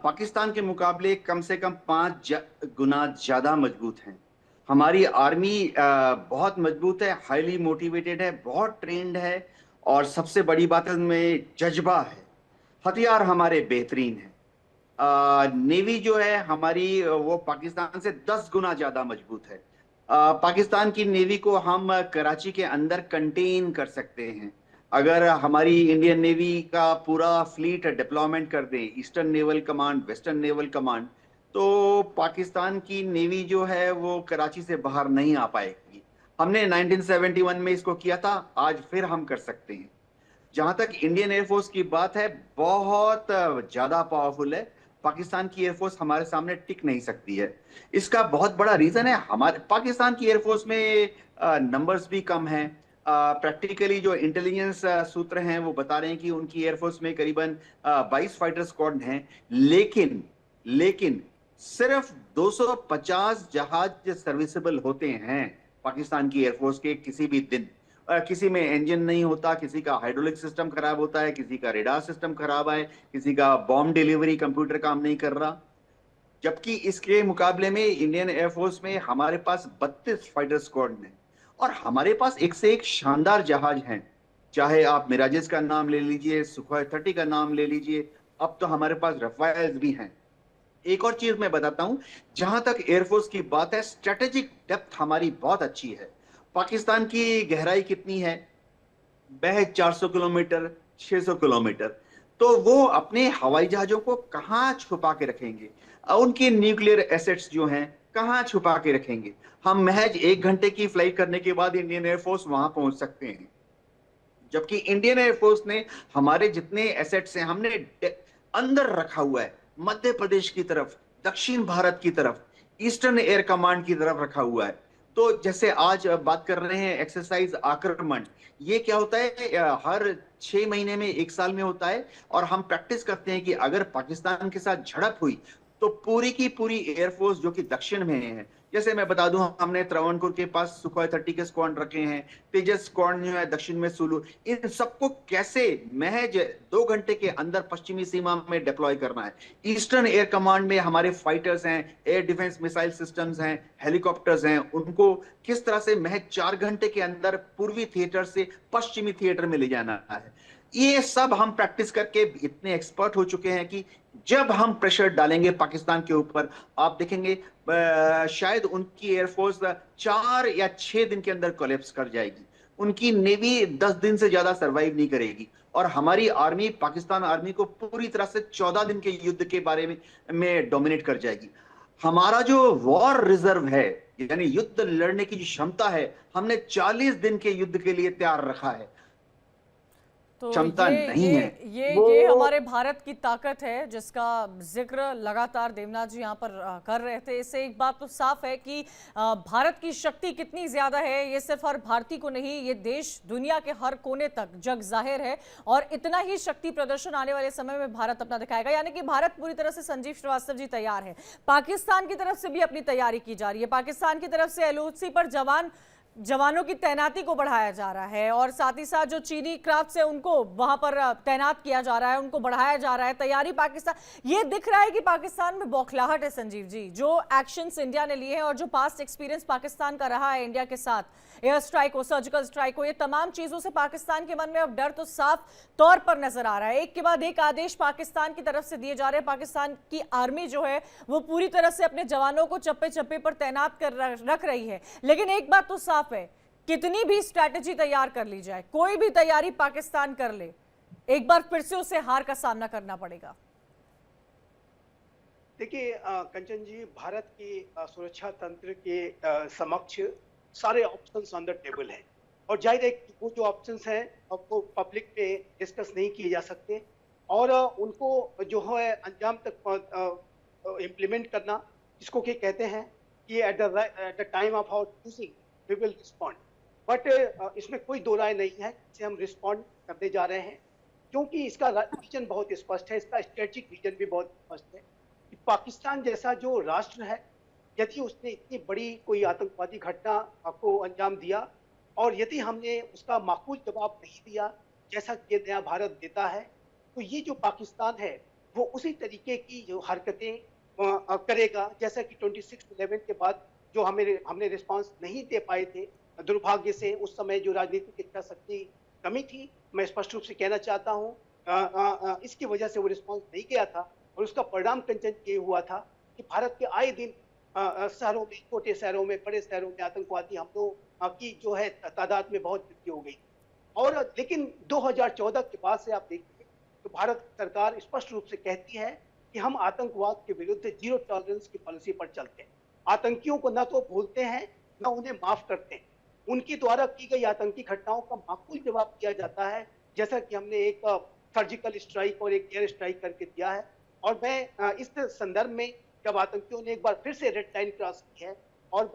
पाकिस्तान के मुकाबले कम से कम 5 गुना ज्यादा मजबूत हैं। हमारी आर्मी बहुत मजबूत है, हाईली मोटिवेटेड है, बहुत ट्रेंड है, और सबसे बड़ी बात है उनमें जज्बा है। हथियार हमारे बेहतरीन है। नेवी जो है हमारी वो पाकिस्तान से 10 गुना ज्यादा मजबूत है। पाकिस्तान की नेवी को हम कराची के अंदर कंटेन कर सकते हैं। अगर हमारी इंडियन नेवी का पूरा फ्लीट डिप्लॉयमेंट कर दें, eastern naval command, western naval command, तो पाकिस्तान की नेवी जो है वो कराची से बाहर नहीं आ पाएगी। हमने 1971 में इसको किया था, आज फिर हम कर सकते हैं। जहां तक इंडियन एयरफोर्स की बात है, बहुत ज्यादा पावरफुल है। पाकिस्तान की एयरफोर्स हमारे सामने टिक नहीं सकती है। इसका बहुत बड़ा रीजन है हमारे पाकिस्तान की एयरफोर्स में नंबर्स भी कम हैं। प्रैक्टिकली जो इंटेलिजेंस सूत्र हैं वो बता रहे हैं कि उनकी एयरफोर्स में करीबन 22 फाइटर स्क्वाड हैं, लेकिन सिर्फ 250 जहाज सर्विसेबल होते हैं पाकिस्तान की एयरफोर्स के किसी भी दिन। किसी में इंजन नहीं होता, किसी का हाइड्रोलिक सिस्टम खराब होता है, किसी का रेडार सिस्टम खराब है, किसी का बॉम्ब डिलीवरी कंप्यूटर काम नहीं कर रहा। जबकि इसके मुकाबले में इंडियन एयरफोर्स में हमारे पास 32 फाइटर स्क्वाड हैं और हमारे पास एक से एक शानदार जहाज हैं। चाहे आप मिराजेस का नाम ले लीजिए, सुखोई 30 का नाम ले लीजिए, अब तो हमारे पास रफाइल्स भी हैं। एक और चीज मैं बताता हूं, जहां तक एयरफोर्स की बात है, स्ट्रेटेजिक डेप्थ हमारी बहुत अच्छी है। पाकिस्तान की गहराई कितनी है? महज 400 किलोमीटर, 600 किलोमीटर। तो वो अपने हवाई जहाजों को कहां छुपा के रखेंगे? उनके न्यूक्लियर एसेट्स जो हैं कहां छुपा के रखेंगे? हम महज 1 घंटे की फ्लाइट करने के बाद इंडियन एयरफोर्स वहां पहुंच सकते हैं। जबकि इंडियन एयरफोर्स ने हमारे जितने एसेट्स हैं हमने अंदर रखा हुआ है, मध्य प्रदेश की तरफ, दक्षिण भारत की तरफ, ईस्टर्न एयर कमांड की तरफ रखा हुआ है। तो जैसे आज बात कर रहे हैं एक्सरसाइज आक्रमण, ये क्या होता है? हर 6 महीने में, 1 साल में होता है, और हम प्रैक्टिस करते हैं कि अगर पाकिस्तान के साथ झड़प हुई तो पूरी की पूरी एयरफोर्स जो कि दक्षिण में है, जैसे मैं बता दूं, हमने त्रावणकोर के पास सुखोई 30 के स्क्वाड रखे हैं, तेजस स्क्वाड जो है दक्षिण में सुलू, इन सबको कैसे महज 2 घंटे के अंदर पश्चिमी सीमा में डिप्लॉय करना है। ईस्टर्न एयर कमांड में हमारे फाइटर्स हैं, एयर डिफेंस मिसाइल सिस्टम्स हैं, हेलीकॉप्टर्स हैं, उनको किस तरह से महज 4 घंटे के अंदर पूर्वी थिएटर से पश्चिमी थिएटर में ले जाना है। ये सब हम प्रैक्टिस करके इतने एक्सपर्ट हो चुके हैं कि जब हम प्रेशर डालेंगे पाकिस्तान के ऊपर, आप देखेंगे शायद उनकी एयरफोर्स 4 या 6 दिन के अंदर कोलैप्स कर जाएगी, उनकी नेवी 10 दिन से ज्यादा सरवाइव नहीं करेगी, और हमारी आर्मी, पाकिस्तान आर्मी को पूरी तरह से 14 दिन के युद्ध के बारे में डोमिनेट कर जाएगी। हमारा जो वॉर रिजर्व है, यानी युद्ध लड़ने की जो क्षमता है, हमने 40 दिन के युद्ध के लिए तैयार रखा है। तो क्षमता नहीं है। ये हमारे भारत की ताकत है जिसका जिक्र लगातार देवनाथ जी यहाँ पर कर रहे थे। इससे एक बात तो साफ है कि भारत की शक्ति कितनी ज्यादा है ये सिर्फ हर भारतीय को नहीं, ये देश दुनिया के हर कोने तक जग जाहिर है, और इतना ही शक्ति प्रदर्शन आने वाले समय में भारत अपना दिखाएगा। यानी कि भारत पूरी तरह से, संजीव श्रीवास्तव जी, तैयार है। पाकिस्तान की तरफ से भी अपनी तैयारी की जा रही है। पाकिस्तान की तरफ से LOC पर जवानों की तैनाती को बढ़ाया जा रहा है, और साथ ही साथ जो चीनी क्राफ्ट है उनको वहां पर तैनात किया जा रहा है, उनको बढ़ाया जा रहा है। तैयारी पाकिस्तान, ये दिख रहा है कि पाकिस्तान में बौखलाहट है संजीव जी, जो एक्शंस इंडिया ने लिए हैं और जो पास्ट एक्सपीरियंस पाकिस्तान का रहा है इंडिया के साथ, एयर स्ट्राइक हो, सर्जिकल स्ट्राइक हो, ये तमाम चीजों से पाकिस्तान के मन में अब डर तो साफ तौर पर नजर आ रहा है। एक के बाद एक आदेश पाकिस्तान की तरफ से दिए जा रहे हैं। पाकिस्तान की आर्मी जो है वो पूरी तरह से अपने जवानों को चप्पे चप्पे पर तैनात कर रख रही है। लेकिन एक बात तो साफ है, कितनी भी स्ट्रैटेजी तैयार कर ली जाए, कोई भी तैयारी पाकिस्तान कर ले, एक बार फिर से उसे हार का सामना करना पड़ेगा। देखिए कंचन जी, भारत की सुरक्षा तंत्र के समक्ष सारे ऑप्शंस ऑन द टेबल हैं, और जाहिर है कि वो जो ऑप्शंस हैं आपको पब्लिक पे डिस्कस नहीं किए जा सकते, और उनको जो है अंजाम तक इम्प्लीमेंट करना, जिसको कि कहते हैं कि at the time of our choosing we will respond. But इसमें कोई दो राय नहीं है कि हम रिस्पॉन्ड करने जा रहे हैं, क्योंकि इसका विजन बहुत स्पष्ट है, इसका स्ट्रेटेजिक विजन भी बहुत स्पष्ट है कि पाकिस्तान जैसा जो राष्ट्र है, यदि उसने इतनी बड़ी कोई आतंकवादी घटना को अंजाम दिया, और यदि हमने उसका माकूल जवाब नहीं दिया जैसा कि ये नया भारत देता है, तो ये जो पाकिस्तान है वो उसी तरीके की जो हरकतें करेगा जैसा कि 26/11 के बाद जो हमने रिस्पांस नहीं दे पाए थे। दुर्भाग्य से उस समय जो राजनीतिक इच्छा शक्ति कमी थी, मैं स्पष्ट रूप से कहना चाहता हूँ, इसकी वजह से वो रिस्पांस नहीं गया था, और उसका परिणाम कंचन ये हुआ था कि भारत के आए दिन शहरों में, छोटे शहरों में, बड़े शहरों में आतंकवादी हमलों की जो है तादाद में बहुत वृद्धि हो गई। और लेकिन 2014 के बाद से आप देखिए तो भारत सरकार स्पष्ट रूप से कहती है कि हम आतंकवाद के विरुद्ध जीरो टॉलरेंस की पॉलिसी पर चलते हैं। आतंकियों को न तो भूलते हैं न उन्हें माफ करते हैं, उनकी द्वारा की गई आतंकी घटनाओं का माकूल जवाब दिया जाता है, जैसा कि हमने एक सर्जिकल स्ट्राइक और एक एयर स्ट्राइक करके दिया है। और मैं इस संदर्भ में, जब आतंकियों ने एक बार फिर से रेड लाइन क्रॉस की है, और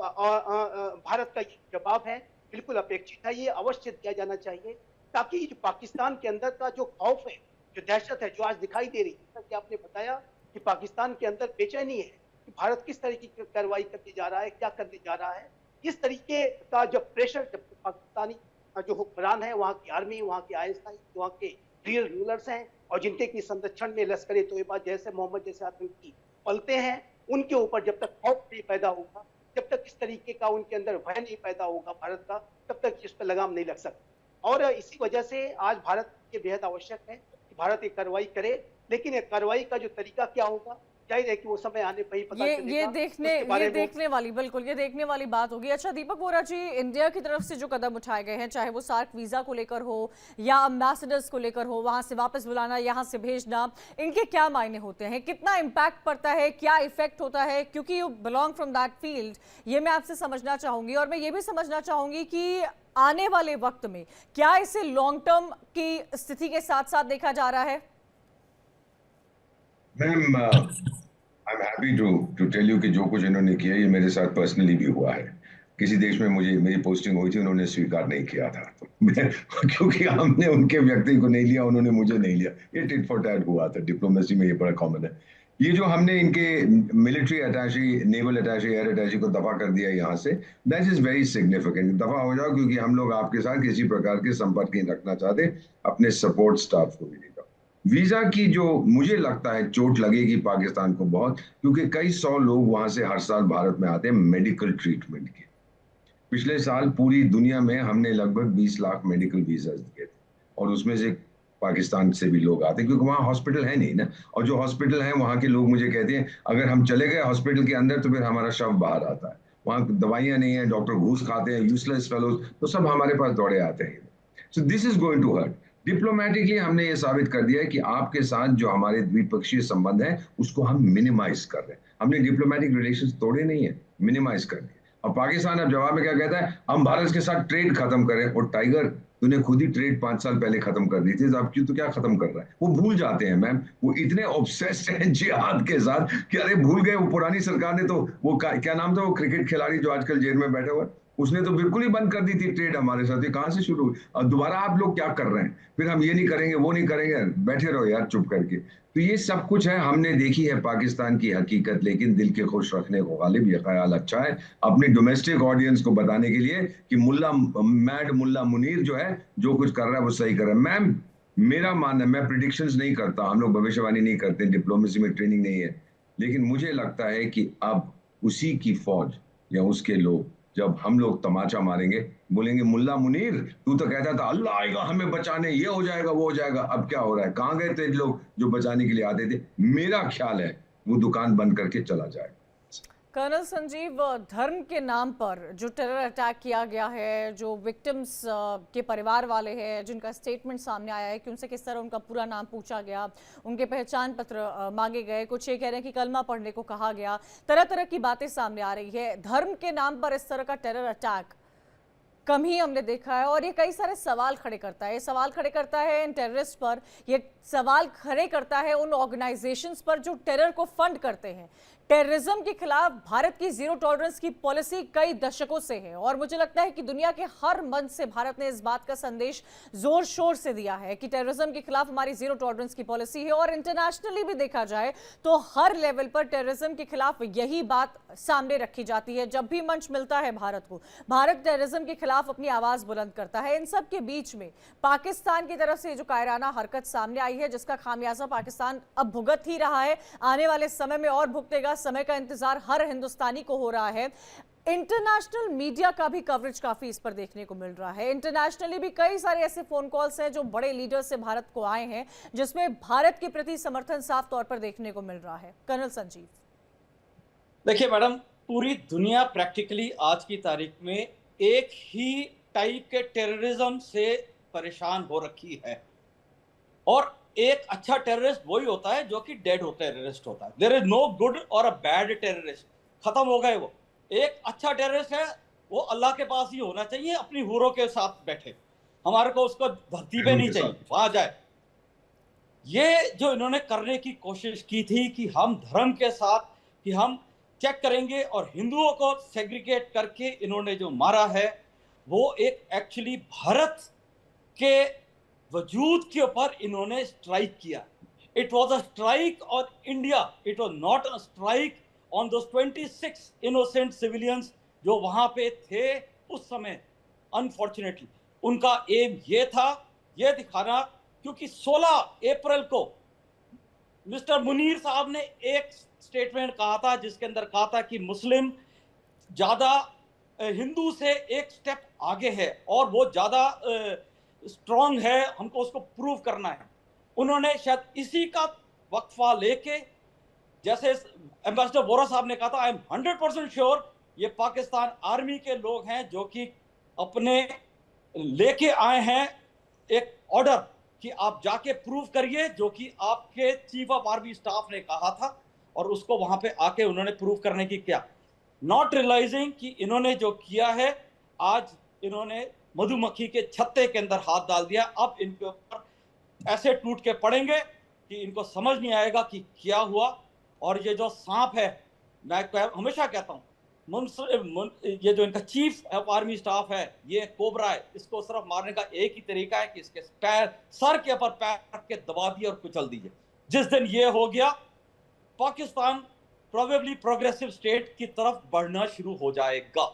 भारत का ये जवाब है बिल्कुल अपेक्षित है, ये अवश्य दिया जाना चाहिए, ताकि जो पाकिस्तान के अंदर का जो खौफ है, जो दहशत है, जो आज दिखाई दे रही है, जैसा कि आपने बताया कि पाकिस्तान के अंदर बेचैनी है कि भारत किस तरीके की कार्रवाई करने जा रहा है, क्या करने जा रहा है, इस तरीके का जब प्रेशर, जब पाकिस्तानी जो हुक्मरान है, वहाँ की आर्मी, वहाँ के ISI, वहाँ के रियल रूलर्स हैं, और जिनके की संरक्षण में लश्कर तोयबा जैसे, मोहम्मद जैसे आतंकी पलते हैं, उनके ऊपर जब तक खौफ नहीं पैदा होगा, जब तक इस तरीके का उनके अंदर भय नहीं पैदा होगा भारत का, तब तक इस पर लगाम नहीं लग सकता। और इसी वजह से आज भारत के बेहद आवश्यक है कि भारत एक कार्रवाई करे, लेकिन एक कार्रवाई का जो तरीका क्या होगा, जाहिर है कि वो समय आने पर ही पता चलेगा। ये देखने वाली, बिल्कुल ये देखने वाली बात होगी। अच्छा दीपक बोरा जी, इंडिया की तरफ से जो कदम उठाए गए हैं, चाहे वो सार्क वीजा को लेकर हो या एम्बेसडर्स को लेकर हो, वहां से वापस बुलाना, यहाँ से भेजना, इनके क्या मायने होते हैं, कितना इम्पैक्ट पड़ता है, क्या इफेक्ट होता है? क्योंकि you belong from that field, ये मैं आपसे समझना चाहूंगी। और मैं ये भी समझना चाहूंगी कि आने वाले वक्त में क्या इसे लॉन्ग टर्म की स्थिति के साथ साथ देखा जा रहा है? Ma'am, I am happy to tell you कि जो कुछ इन्होंने किया ये मेरे साथ पर्सनली भी हुआ है। किसी देश में मुझे मेरी पोस्टिंग हुई थी, उन्होंने स्वीकार नहीं किया था क्योंकि हमने उनके व्यक्ति को नहीं लिया, उन्होंने मुझे नहीं लिया। ये टिट फॉर टैट हुआ था, डिप्लोमेसी में ये बड़ा कॉमन है। ये जो हमने इनके मिलिट्री अटैची, नेवल अटैची, एयर अटैची को दफा कर दिया यहाँ से, दैट इज वेरी सिग्निफिकेंट। दफा हो जाओ, क्योंकि हम लोग आपके साथ किसी प्रकार के संपर्क नहीं रखना चाहते, अपने सपोर्ट स्टाफ को भी नहीं। वीजा की जो मुझे लगता है चोट लगेगी पाकिस्तान को बहुत, क्योंकि कई 100 लोग वहां से हर साल भारत में आते हैं मेडिकल ट्रीटमेंट के। पिछले साल पूरी दुनिया में हमने लगभग 20 लाख मेडिकल वीजा दिए थे, और उसमें से पाकिस्तान से भी लोग आते हैं, क्योंकि वहाँ हॉस्पिटल है नहीं ना। और जो हॉस्पिटल है, वहाँ के लोग मुझे कहते हैं अगर हम चले गए हॉस्पिटल के अंदर तो फिर हमारा शव बाहर आता है। वहाँ दवाइयां नहीं है, डॉक्टर घूस खाते हैं, यूजलेस फेलोज, तो सब हमारे पास दौड़े आते हैं। So this is going to hurt. Diplomatically हमने ये साबित कर दिया है कि आपके साथ जो हमारे द्विपक्षीय संबंध है उसको हम मिनिमाइज कर रहे हैं। हमने डिप्लोमेटिक रिलेशंस तोड़े नहीं है, मिनिमाइज कर दिए। और पाकिस्तान अब जवाब में क्या कहता है, हम भारत के साथ ट्रेड खत्म करें। और टाइगर, तूने खुद ही ट्रेड 5 साल पहले खत्म कर दी थी, अब क्यों, तो क्या खत्म कर रहा है? वो भूल जाते हैं मैम, वो इतने ऑब्सेस्ड हैं जिहाद के साथ कि अरे भूल गए। वो पुरानी सरकार ने तो वो क्या नाम था वो क्रिकेट खिलाड़ी जो आजकल जेल में बैठा हुआ है, उसने तो बिल्कुल ही बंद कर दी थी ट्रेड हमारे साथ। ये कहां से शुरू हुई? और दोबारा आप लोग क्या कर रहे हैं? फिर हम ये नहीं करेंगे, वो नहीं करेंगे, बैठे रहो यार चुप करके। तो ये सब कुछ है, हमने देखी है पाकिस्तान की हकीकत, लेकिन दिल के खुश रखने को गालिब ये ख्याल अच्छा है अपनी डोमेस्टिक ऑडियंस को बताने के लिए कि मैड मुल्ला मुनीर जो है जो कुछ कर रहा है वो सही कर रहा है। मैम, मेरा मानना है, मैं प्रिडिक्शंस नहीं करता, हम लोग भविष्यवाणी नहीं करते, डिप्लोमेसी में ट्रेनिंग नहीं है, लेकिन मुझे लगता है कि अब उसी की फौज या उसके लोग, जब हम लोग तमाचा मारेंगे, बोलेंगे मुल्ला मुनीर तू तो कहता था अल्लाह आएगा हमें बचाने, ये हो जाएगा वो हो जाएगा, अब क्या हो रहा है? कहां गए थे लोग जो बचाने के लिए आते थे? मेरा ख्याल है वो दुकान बंद करके चला जाएगा। कर्नल संजीव, धर्म के नाम पर जो टेरर अटैक किया गया है, जो विक्टिम्स के परिवार वाले हैं जिनका स्टेटमेंट सामने आया है कि उनसे किस तरह उनका पूरा नाम पूछा गया, उनके पहचान पत्र मांगे गए, कुछ ये कह रहे हैं कि कलमा पढ़ने को कहा गया, तरह तरह की बातें सामने आ रही है। धर्म के नाम पर इस तरह का टेरर अटैक कम ही हमने देखा है, और ये कई सारे सवाल खड़े करता है। ये सवाल खड़े करता है इन टेररिस्ट पर, ये सवाल खड़े करता है उन ऑर्गेनाइजेशंस पर जो टेरर को फंड करते हैं। टेररिज्म के खिलाफ भारत की जीरो टॉलरेंस की पॉलिसी कई दशकों से है, और मुझे लगता है कि दुनिया के हर मंच से भारत ने इस बात का संदेश जोर शोर से दिया है कि टेररिज्म के खिलाफ हमारी जीरो टॉलरेंस की पॉलिसी है। और इंटरनेशनली भी देखा जाए तो हर लेवल पर टेररिज्म के खिलाफ यही बात सामने रखी जाती है। जब भी मंच मिलता है भारत को, भारत टेररिज्म के खिलाफ अपनी आवाज बुलंद करता है। इन सब के बीच में पाकिस्तान की तरफ से जो कायराना हरकत सामने आई है, जिसका खामियाजा पाकिस्तान अब भुगत ही रहा है, आने वाले समय में और भुगतेगा, समय का इंतजार हर हिंदुस्तानी को हो रहा है। इंटरनेशनल मीडिया का भी कवरेज काफी इस पर देखने को मिल रहा है। इंटरनेशनली भी कई सारे ऐसे फोन कॉल्स हैं जो बड़े लीडर से भारत को आए हैं, जिसमें भारत के प्रति समर्थन साफ तौर पर देखने को मिल रहा है। कर्नल संजीव, देखिए मैडम, पूरी दुनिया प्रैक्टिकली आज की तारीख में एक ही टाइप के टेररिज्म से परेशान हो रखी है, और एक अच्छा टेररिस्ट वही होता है जो कि डेड टेररिस्ट होता है। देयर इज नो गुड और अ बैड टेररिस्ट, खत्म हो गए वो। एक अच्छा टेररिस्ट है वो अल्लाह के पास ही होना चाहिए, अपनी हुरों के साथ बैठे, हमारे को उसको धरती पे नहीं चाहिए, वहां जाए। ये जो इन्होंने करने की कोशिश की थी कि हम धर्म के साथ कि हम चेक करेंगे, और हिंदुओं को सेग्रीगेट करके इन्होंने जो मारा है वो एक एक्चुअली भारत के वजूद के ऊपर इन्होंने स्ट्राइक किया। It was a strike on India, it was not a strike on those 26 innocent civilians जो वहां पे थे उस समय। अनफॉर्चुनेटली उनका एम ये था, ये दिखाना, क्योंकि 16 अप्रैल को मिस्टर मुनीर साहब ने एक स्टेटमेंट कहा था जिसके अंदर कहा था कि मुस्लिम ज्यादा हिंदू से एक स्टेप आगे है और वो ज्यादा स्ट्रांग है, हमको उसको प्रूव करना है। उन्होंने शायद इसी का वक्फा लेके, जैसे एम्बेसडर वोरा साहब ने कहा था, आई एम 100% श्योर ये पाकिस्तान आर्मी के लोग हैं जो कि अपने लेके आए हैं एक ऑर्डर कि आप जाके प्रूव करिए, जो कि आपके चीफ ऑफ आर्मी स्टाफ ने कहा था, और उसको वहां पे आके उन्होंने प्रूव करने की किया। नॉट रियलाइजिंग कि इन्होंने जो किया है, आज इन्होंने मधुमक्खी के छत्ते के अंदर हाथ डाल दिया। अब इनके ऊपर ऐसे टूट के पड़ेंगे कि इनको समझ नहीं आएगा कि क्या हुआ। और ये जो सांप है, मैं हमेशा कहता हूँ, ये जो इनका चीफ ऑफ आर्मी स्टाफ है, ये कोबरा है, इसको सिर्फ मारने का एक ही तरीका है कि इसके पैर, सर के ऊपर पैर रख के दबा दिए और कुचल दीजिए। जिस दिन ये हो गया, पाकिस्तान प्रोबेबली प्रोग्रेसिव स्टेट की तरफ बढ़ना शुरू हो जाएगा।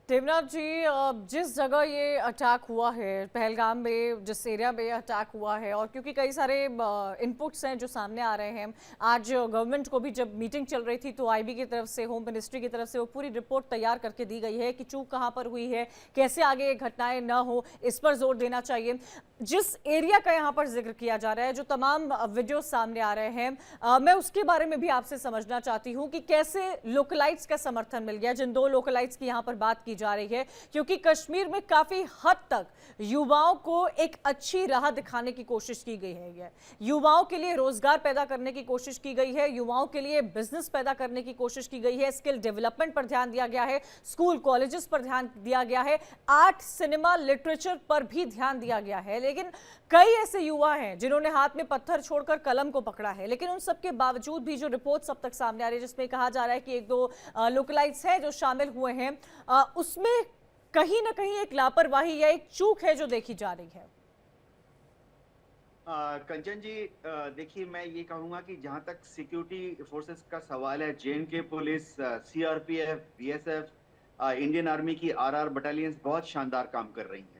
देवनाथ जी, जिस जगह ये अटैक हुआ है, पहलगाम में जिस एरिया में अटैक हुआ है, और क्योंकि कई सारे इनपुट्स हैं जो सामने आ रहे हैं, आज गवर्नमेंट को भी जब मीटिंग चल रही थी तो आईबी की तरफ से, होम मिनिस्ट्री की तरफ से वो पूरी रिपोर्ट तैयार करके दी गई है कि चूक कहाँ पर हुई है, कैसे आगे ये घटनाएं न हो, इस पर जोर देना चाहिए। जिस एरिया का यहाँ पर जिक्र किया जा रहा है, जो तमाम वीडियो सामने आ रहे हैं, मैं उसके बारे में भी आपसे समझना चाहती हूँ कि कैसे लोकलाइट्स का समर्थन मिल गया, जिन 2 लोकलाइट्स की यहाँ पर बात की जा रही है, क्योंकि कश्मीर में काफी हद तक युवाओं को एक अच्छी राह दिखाने की कोशिश की गई है, युवाओं के लिए रोजगार पैदा करने की कोशिश की गई है, युवाओं के लिए बिजनेस पैदा करने की कोशिश की गई है, स्किल डेवलपमेंट पर ध्यान दिया गया है, स्कूल कॉलेजेस पर ध्यान दिया गया है, आर्ट सिनेमा लिटरेचर पर भी ध्यान दिया गया है। लेकिन कई ऐसे युवा हैं जिन्होंने हाथ में पत्थर छोड़कर कलम को पकड़ा है, लेकिन उन सबके बावजूद भी जो रिपोर्ट्स अब तक सामने आ रही है, जिसमें कहा जा रहा है कि 1-2 लोकलाइट्स हैं जो शामिल हुए हैं, उसमें कहीं ना कहीं एक लापरवाही या एक चूक है जो देखी जा रही है। कंचन जी, देखिए, मैं ये कहूंगा कि जहां तक सिक्योरिटी फोर्सेस का सवाल है, JNK police, CRPF, BSF, Indian army की आरआर बटालियंस बहुत शानदार काम कर रही हैं।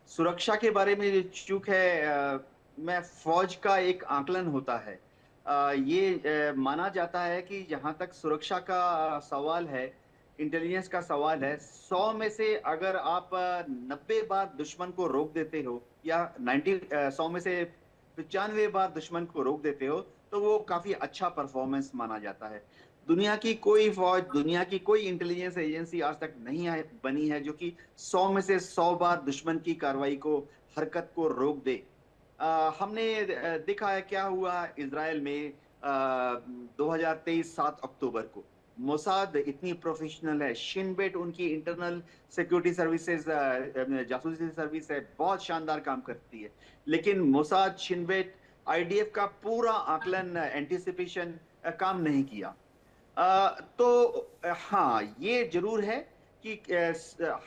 सुरक्षा के बारे में जो चूक है, मैं फौज का एक आकलन होता है, ये माना जाता है कि जहां तक सुरक्षा का सवाल है, इंटेलिजेंस का सवाल है, 100 में से अगर आप 90 बार दुश्मन को रोक देते हो, या 100 में से 95 बार दुश्मन को रोक देते हो, तो वो काफी अच्छा परफॉर्मेंस माना जाता है। दुनिया की कोई फौज, दुनिया की कोई इंटेलिजेंस एजेंसी आज तक नहीं बनी है जो कि 100 में से 100 बार दुश्मन की कार्रवाई को, हरकत को रोक दे। हमने देखा है क्या हुआ इजराइल में 2023 7 अक्टूबर को। मोसाद इतनी प्रोफेशनल है, शिन बेट उनकी इंटरनल सिक्योरिटी सर्विसेज, जासूसी सर्विस है, बहुत शानदार काम करती है, लेकिन मोसाद, शिन बेट, आईडीएफ का पूरा आकलन, एंटिसिपेशन काम नहीं किया। तो हाँ, ये जरूर है कि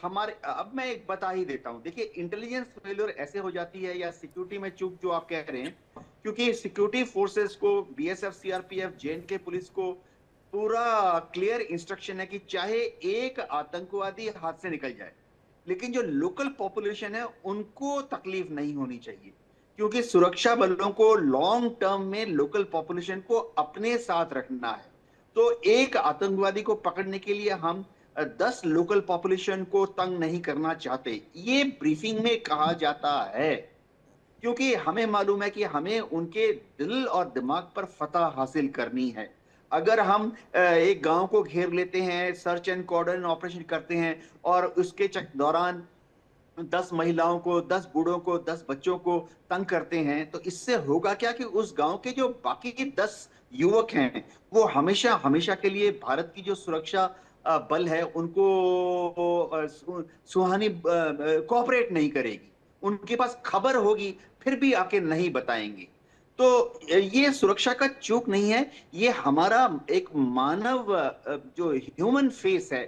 हमारे, अब मैं एक बता ही देता हूं। देखिए, इंटेलिजेंस फेलियर ऐसे हो जाती है, या सिक्योरिटी में चूक जो आप कह रहे हैं, क्योंकि सिक्योरिटी फोर्सेस को, बीएसएफ, सीआरपीएफ, जेएनके पुलिस को पूरा क्लियर इंस्ट्रक्शन है कि चाहे एक आतंकवादी हाथ से निकल जाए, लेकिन जो लोकल पॉपुलेशन है उनको तकलीफ नहीं होनी चाहिए, क्योंकि सुरक्षा बलों को लॉन्ग टर्म में लोकल पॉपुलेशन को अपने साथ रखना है। तो एक आतंकवादी को पकड़ने के लिए हम 10 लोकल पॉपुलेशन को तंग नहीं करना चाहते, ये ब्रीफिंग में कहा जाता है, क्योंकि हमें मालूम है कि हमें उनके दिल और दिमाग पर फतह हासिल करनी है। अगर हम एक गांव को घेर लेते हैं, सर्च एंड कॉर्डन ऑपरेशन करते हैं, और उसके दौरान 10 महिलाओं को, 10 बूढ़ों को, 10 बच्चों को तंग करते हैं, तो इससे होगा क्या कि उस गांव के जो बाकी के 10 युवक हैं, वो हमेशा हमेशा के लिए भारत की जो सुरक्षा बल है उनको सुहानी कोऑपरेट नहीं करेगी। उनके पास खबर होगी फिर भी आके नहीं बताएंगे। तो ये सुरक्षा का चूक नहीं है, ये हमारा एक मानव जो ह्यूमन फेस है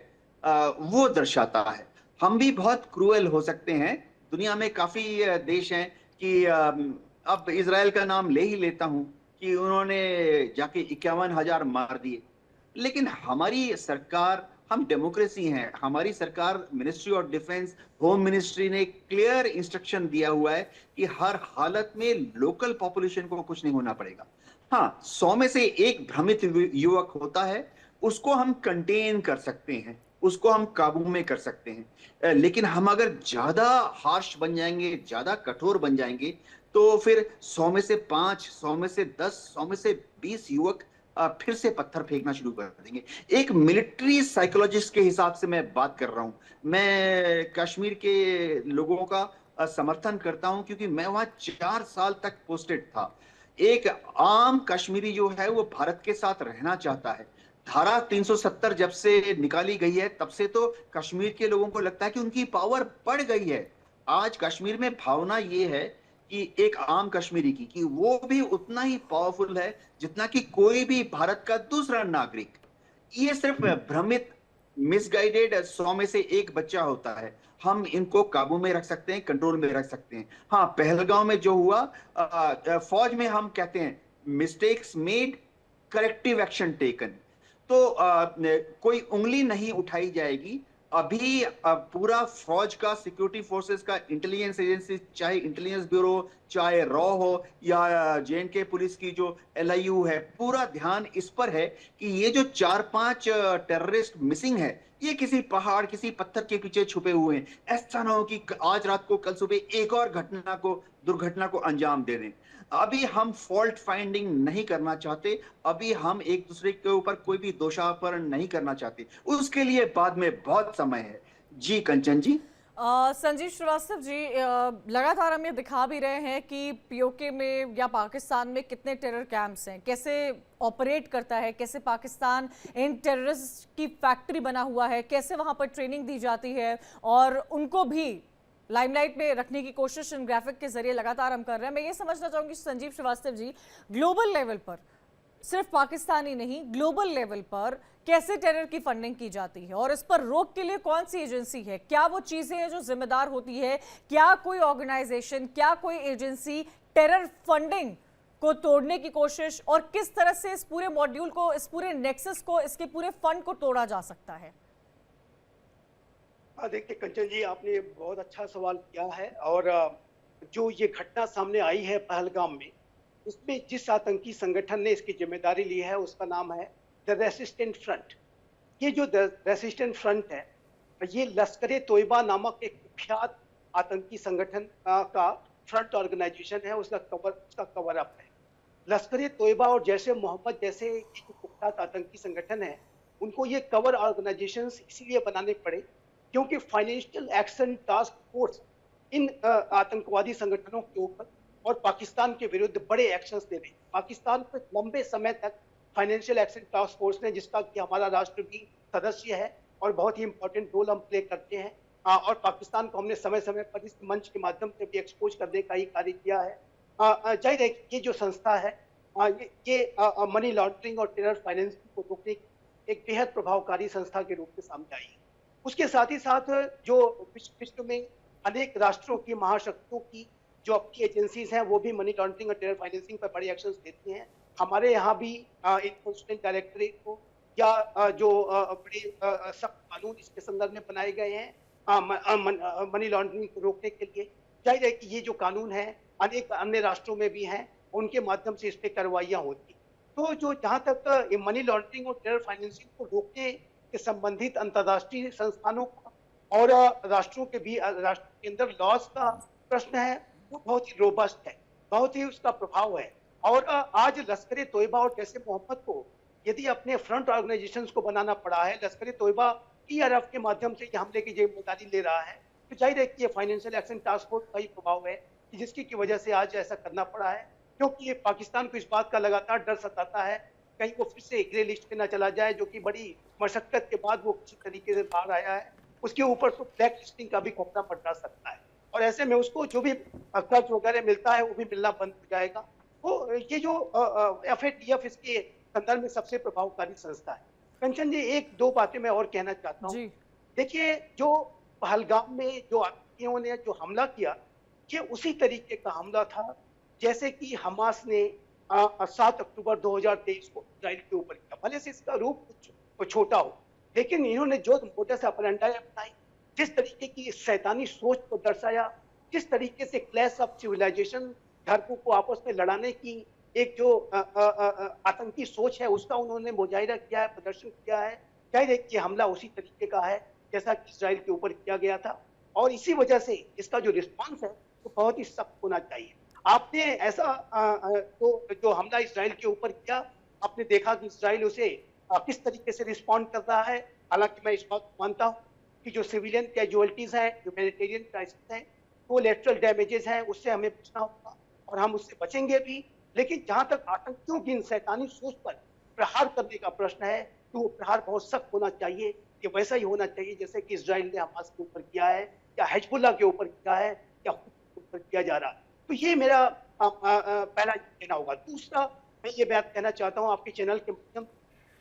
वो दर्शाता है। हम भी बहुत क्रूएल हो सकते हैं। दुनिया में काफी देश हैं कि अब इजराइल का नाम ले ही लेता हूं कि उन्होंने जाके 51,000 मार दिए, लेकिन हमारी सरकार, हम डेमोक्रेसी हैं, हमारी सरकार, ministry of defence, home ministry ने क्लियर इंस्ट्रक्शन दिया हुआ है कि हर हालत में लोकल पॉपुलेशन को कुछ नहीं होना पड़ेगा। हाँ, 100 में से एक भ्रमित युवक होता है, उसको हम कंटेन कर सकते हैं, उसको हम काबू में कर सकते हैं, लेकिन हम अगर ज्यादा हार्श बन जाएंगे, ज्यादा कठोर बन जाएंगे, तो फिर 100 में से 5, 100 में से 10, 100 में से 20 युवक फिर से पत्थर फेंकना शुरू कर देंगे। एक मिलिट्री साइकोलॉजिस्ट के हिसाब से मैं बात कर रहा हूं। मैं कश्मीर के लोगों का समर्थन करता हूं, क्योंकि मैं वहां 4 साल तक पोस्टेड था। एक आम कश्मीरी जो है वो भारत के साथ रहना चाहता है। धारा 370 जब से निकाली गई है, तब से तो कश्मीर के लोगों को लगता है कि उनकी पावर बढ़ गई है। आज कश्मीर में भावना ये है कि एक आम कश्मीरी की, कि वो भी उतना ही पावरफुल है जितना कि कोई भी भारत का दूसरा नागरिक। ये सिर्फ भ्रमित, मिसगाइडेड 100 में से एक बच्चा होता है। हम इनको काबू में रख सकते हैं, कंट्रोल में रख सकते हैं। हाँ, पहलगांव में जो हुआ, फौज में हम कहते हैं mistakes made, corrective action taken. तो कोई उंगली नहीं उठाई जाएगी। अभी पूरा फौज का, सिक्योरिटी फोर्सेस का, इंटेलिजेंस एजेंसी, चाहे इंटेलिजेंस ब्यूरो, चाहे रॉ हो या जेएनके पुलिस की जो एलआईयू है, पूरा ध्यान इस पर है कि ये जो 4-5 टेररिस्ट मिसिंग है, ये किसी पहाड़, किसी पत्थर के पीछे छुपे हुए हैं। ऐसा ना हो कि आज रात को, कल सुबह एक और दुर्घटना को अंजाम दे दें। अभी हम फॉल्ट फाइंडिंग नहीं करना चाहते, अभी हम एक दूसरे के ऊपर कोई भी दोषारोपण नहीं करना चाहते, उसके लिए बाद में बहुत समय है। जी कंचन जी। संजीव श्रीवास्तव जी, लगातार हम ये दिखा भी रहे हैं कि पीओके में या पाकिस्तान में कितने टेरर कैंप्स हैं, कैसे ऑपरेट करता है, कैसे पाकिस्तान इन टेररिस्ट की फैक्ट्री बना हुआ है, कैसे वहां पर ट्रेनिंग दी जाती है, और उनको भी लाइमलाइट में रखने की कोशिश इन ग्राफिक के जरिए लगातार हम कर रहे हैं। मैं ये समझना चाहूंगी संजीव श्रीवास्तव जी, ग्लोबल लेवल पर, सिर्फ पाकिस्तान ही नहीं, ग्लोबल लेवल पर कैसे टेरर की फंडिंग की जाती है और इस पर रोक के लिए कौन सी एजेंसी है, क्या वो चीजें हैं जो जिम्मेदार होती है, क्या कोई ऑर्गेनाइजेशन, क्या कोई एजेंसी टेरर फंडिंग को तोड़ने की कोशिश, और किस तरह से इस पूरे मॉड्यूल को, इस पूरे नेक्सस को, इसके पूरे फंड को तोड़ा जा सकता है? देखिए कंचन जी, आपने बहुत अच्छा सवाल किया है। और जो ये घटना सामने आई है पहलगाम में, उसमें जिस आतंकी संगठन ने इसकी जिम्मेदारी ली है उसका नाम है द रेसिस्टेंट फ्रंट। ये जो द रेसिस्टेंट फ्रंट है, ये लश्कर ए तोयबा नामक एक कुख्यात आतंकी संगठन का फ्रंट ऑर्गेनाइजेशन है, उसका कवर अप है। लश्कर ए तोयबा और जैसे मोहम्मद जैसे ये जो कुख्यात आतंकी संगठन है, उनको ये कवर ऑर्गेनाइजेशन इसीलिए बनाने पड़े क्योंकि financial action task force in आतंकवादी संगठनों के ऊपर और पाकिस्तान के विरुद्ध बड़े एक्शंस ले रही। पाकिस्तान पर लंबे समय तक फाइनेंशियल एक्शन टास्क फोर्स ने, जिसका कि हमारा राष्ट्र भी सदस्य है और बहुत ही इंपॉर्टेंट रोल हम प्ले करते हैं, और पाकिस्तान को हमने समय समय पर इस मंच के माध्यम से भी एक्सपोज करने का ही कार्य किया है। जाहिर है ये जो संस्था है, ये मनी लॉन्ड्रिंग और टेरर फाइनेंसिंग को रोकने की एक बेहद प्रभावकारी संस्था के रूप में सामने आई है। उसके साथ ही साथ जो विश्व में अनेक राष्ट्रों की, महाशक्तियों की जो अपनी एजेंसीज हैं, वो भी मनी लॉन्ड्रिंग और टेरर फाइनेंसिंग पर बड़े एक्शंस लेती हैं। हमारे यहाँ भी इन्फोर्समेंट डायरेक्टरेट को या जो बड़े सख्त कानून इसके संदर्भ में बनाए गए हैं मनी लॉन्ड्रिंग को रोकने के लिए। जाहिर है कि ये जो कानून है अनेक अन्य राष्ट्रों में भी हैं, उनके माध्यम से इस पर कार्रवाइयाँ होती। तो जो जहाँ तक मनी लॉन्ड्रिंग और टेरर फाइनेंसिंग को रोकने के संबंधित अंतर्राष्ट्रीय संस्थानों और राष्ट्रों के भी, राष्ट्र के अंदर लॉज का प्रश्न है, वो बहुत ही रोबस्ट है, बहुत ही उसका प्रभाव है। और आज लश्कर ए तोयबा और जैसे मोहम्मद को यदि अपने फ्रंट ऑर्गेनाइजेशंस को बनाना पड़ा है, लश्कर ए तोयबा टीआरएफ के माध्यम से ये हमले की जिम्मेदारी ले रहा है, तो जाहिर है कि ये फाइनेंशियल एक्शन टास्क फोर्स का ही प्रभाव है जिसकी वजह से आज ऐसा करना पड़ा है। क्योंकि ये पाकिस्तान को इस बात का लगातार डर सताता है कहीं वो फिर से ग्रे लिस्ट पे ना चला जाए, जो कि बड़ी मशक्कत के बाद वो किसी तरीके से बाहर आया है। उसके ऊपर तो ब्लैक लिस्टिंग का भी खतरा मंडरा सकता है, और ऐसे में उसको जो भी कर्ज वगैरह मिलता है वो भी मिलना बंद हो जाएगा। तो ये जो FATF इसके संदर्भ में सबसे प्रभावकारी संस्था है। कंचन जी, एक दो बातें मैं और कहना चाहता हूँ। देखिए, जो पहलगाम में जो आतंकियों ने जो हमला किया, ये उसी तरीके का हमला था जैसे कि हमास ने 7 अक्टूबर 2023 को इजराइल के ऊपर किया। भले से इसका रूप कुछ छोटा हो, लेकिन इन्होंने जो मोटस ऑपरेंडी अपनाई, जिस तरीके की शैतानी सोच को दर्शाया, जिस तरीके से क्लैश ऑफ सिविलाइजेशन, धर्मों को आपस में लड़ाने की एक जो आतंकी सोच है, उसका उन्होंने मुजाहिरा किया है, प्रदर्शन किया है। जाहिर है कि हमला उसी तरीके का है जैसा कि इजराइल के ऊपर किया गया था, और इसी वजह से इसका जो रिस्पॉन्स है वो बहुत ही सख्त होना चाहिए। आपने ऐसा तो जो हमला इजराइल के ऊपर किया, आपने देखा कि इजराइल उसे किस तरीके से रिस्पॉन्ड कर रहा है। हालांकि मैं इस बात को मानता हूँ कि जो सिविलियन कैजुअलिटीज हैं, ह्यूमैनिटेरियन क्राइसिस हैं, कोलैटरल डैमेजेस हैं, उससे हमें बचना होगा और हम उससे बचेंगे भी। लेकिन जहां तक आतंकियों की इन शैतानी सोच पर प्रहार करने का प्रश्न है, तो वो प्रहार बहुत सख्त होना चाहिए। ये वैसा ही होना चाहिए जैसे कि इजराइल ने हमास के ऊपर किया है, या हिजबुल्लाह के ऊपर किया है, या खुद के ऊपर किया जा रहा है। तो ये मेरा पहला कहना होगा। दूसरा, मैं ये बात कहना चाहता हूँ आपके चैनल के माध्यम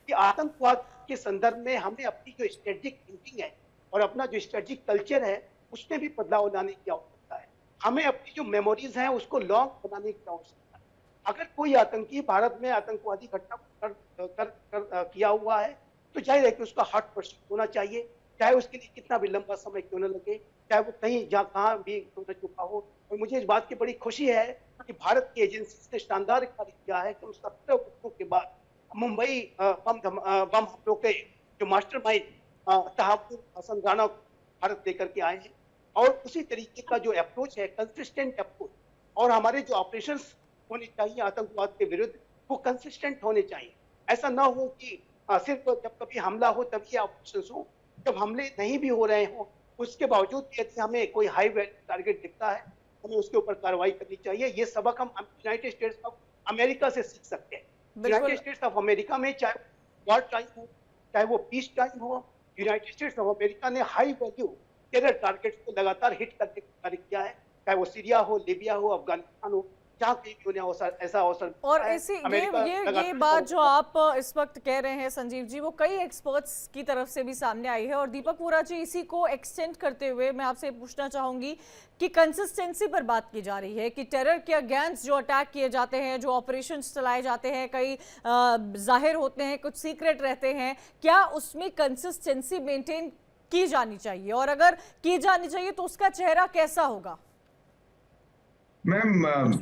कि आतंकवाद के संदर्भ में हमें अपनी जो स्ट्रेटेजिक थिंकिंग है और अपना जो स्ट्रेटेजिक कल्चर है, उसमें भी बदलाव लाने की आवश्यकता है। हमें अपनी जो मेमोरीज हैं उसको लॉन्ग बनाने की आवश्यकता है। अगर कोई आतंकी भारत में आतंकवादी घटना किया हुआ है तो जाहिर है कि उसका हॉट परस्यूट होना चाहिए, चाहे उसके लिए कितना भी लंबा समय क्यों न लगे, चाहे वो कहीं जहाँ कहाँ भी क्यों न छुपा हो। और मुझे इस बात की बड़ी खुशी है कि भारत की एजेंसी ने शानदार कार्य किया है कि उन 17 वर्षों के बाद मुंबई बम हमलों के जो मास्टरमाइंड तहफ्फुज़ हसन राणा को भारत लेकर के आए हैं। और उसी तरीके का जो अप्रोच है, कंसिस्टेंट अप्रोच, और हमारे जो ऑपरेशंस होने चाहिए आतंकवाद के विरुद्ध, वो कंसिस्टेंट होने चाहिए। ऐसा ना हो कि सिर्फ जब कभी हमला हो तभी ऑपरेशंस हो, जब हमले नहीं भी हो रहे हो उसके बावजूद भी यदि हमें कोई हाई वैल्यू टारगेट दिखता है हमें उसके ऊपर कार्रवाई करनी चाहिए। ये सबक हम यूनाइटेड स्टेट्स ऑफ अमेरिका से सीख सकते हैं। यूनाइटेड स्टेट्स ऑफ अमेरिका में चाहे वॉर टाइम हो, चाहे वो पीस टाइम हो, यूनाइटेड स्टेट्स ऑफ अमेरिका ने हाई वैल्यू टेरर टारगेट्स को लगातार हिट करने का कार्य किया है, चाहे वो सीरिया हो, लिबिया हो, अफगानिस्तान हो, जहाँ कहीं भी उन्हें ऐसा अवसर और इसी ये बात जो आप इस वक्त कह रहे हैं संजीव जी, वो कई एक्सपर्ट्स की तरफ से भी सामने आई है। और दीपक वोरा जी, इसी को एक्सटेंड करते हुए मैं आपसे पूछना चाहूंगी कि कंसिस्टेंसी पर बात की जा रही है कि टेरर के अगेंस्ट जो अटैक किए जाते हैं, जो ऑपरेशंस चलाए जाते हैं, कई जाहिर होते हैं, कुछ सीक्रेट रहते हैं, क्या उसमें कंसिस्टेंसी मेंटेन की जानी चाहिए? और अगर की जानी चाहिए तो उसका चेहरा कैसा होगा? मैम,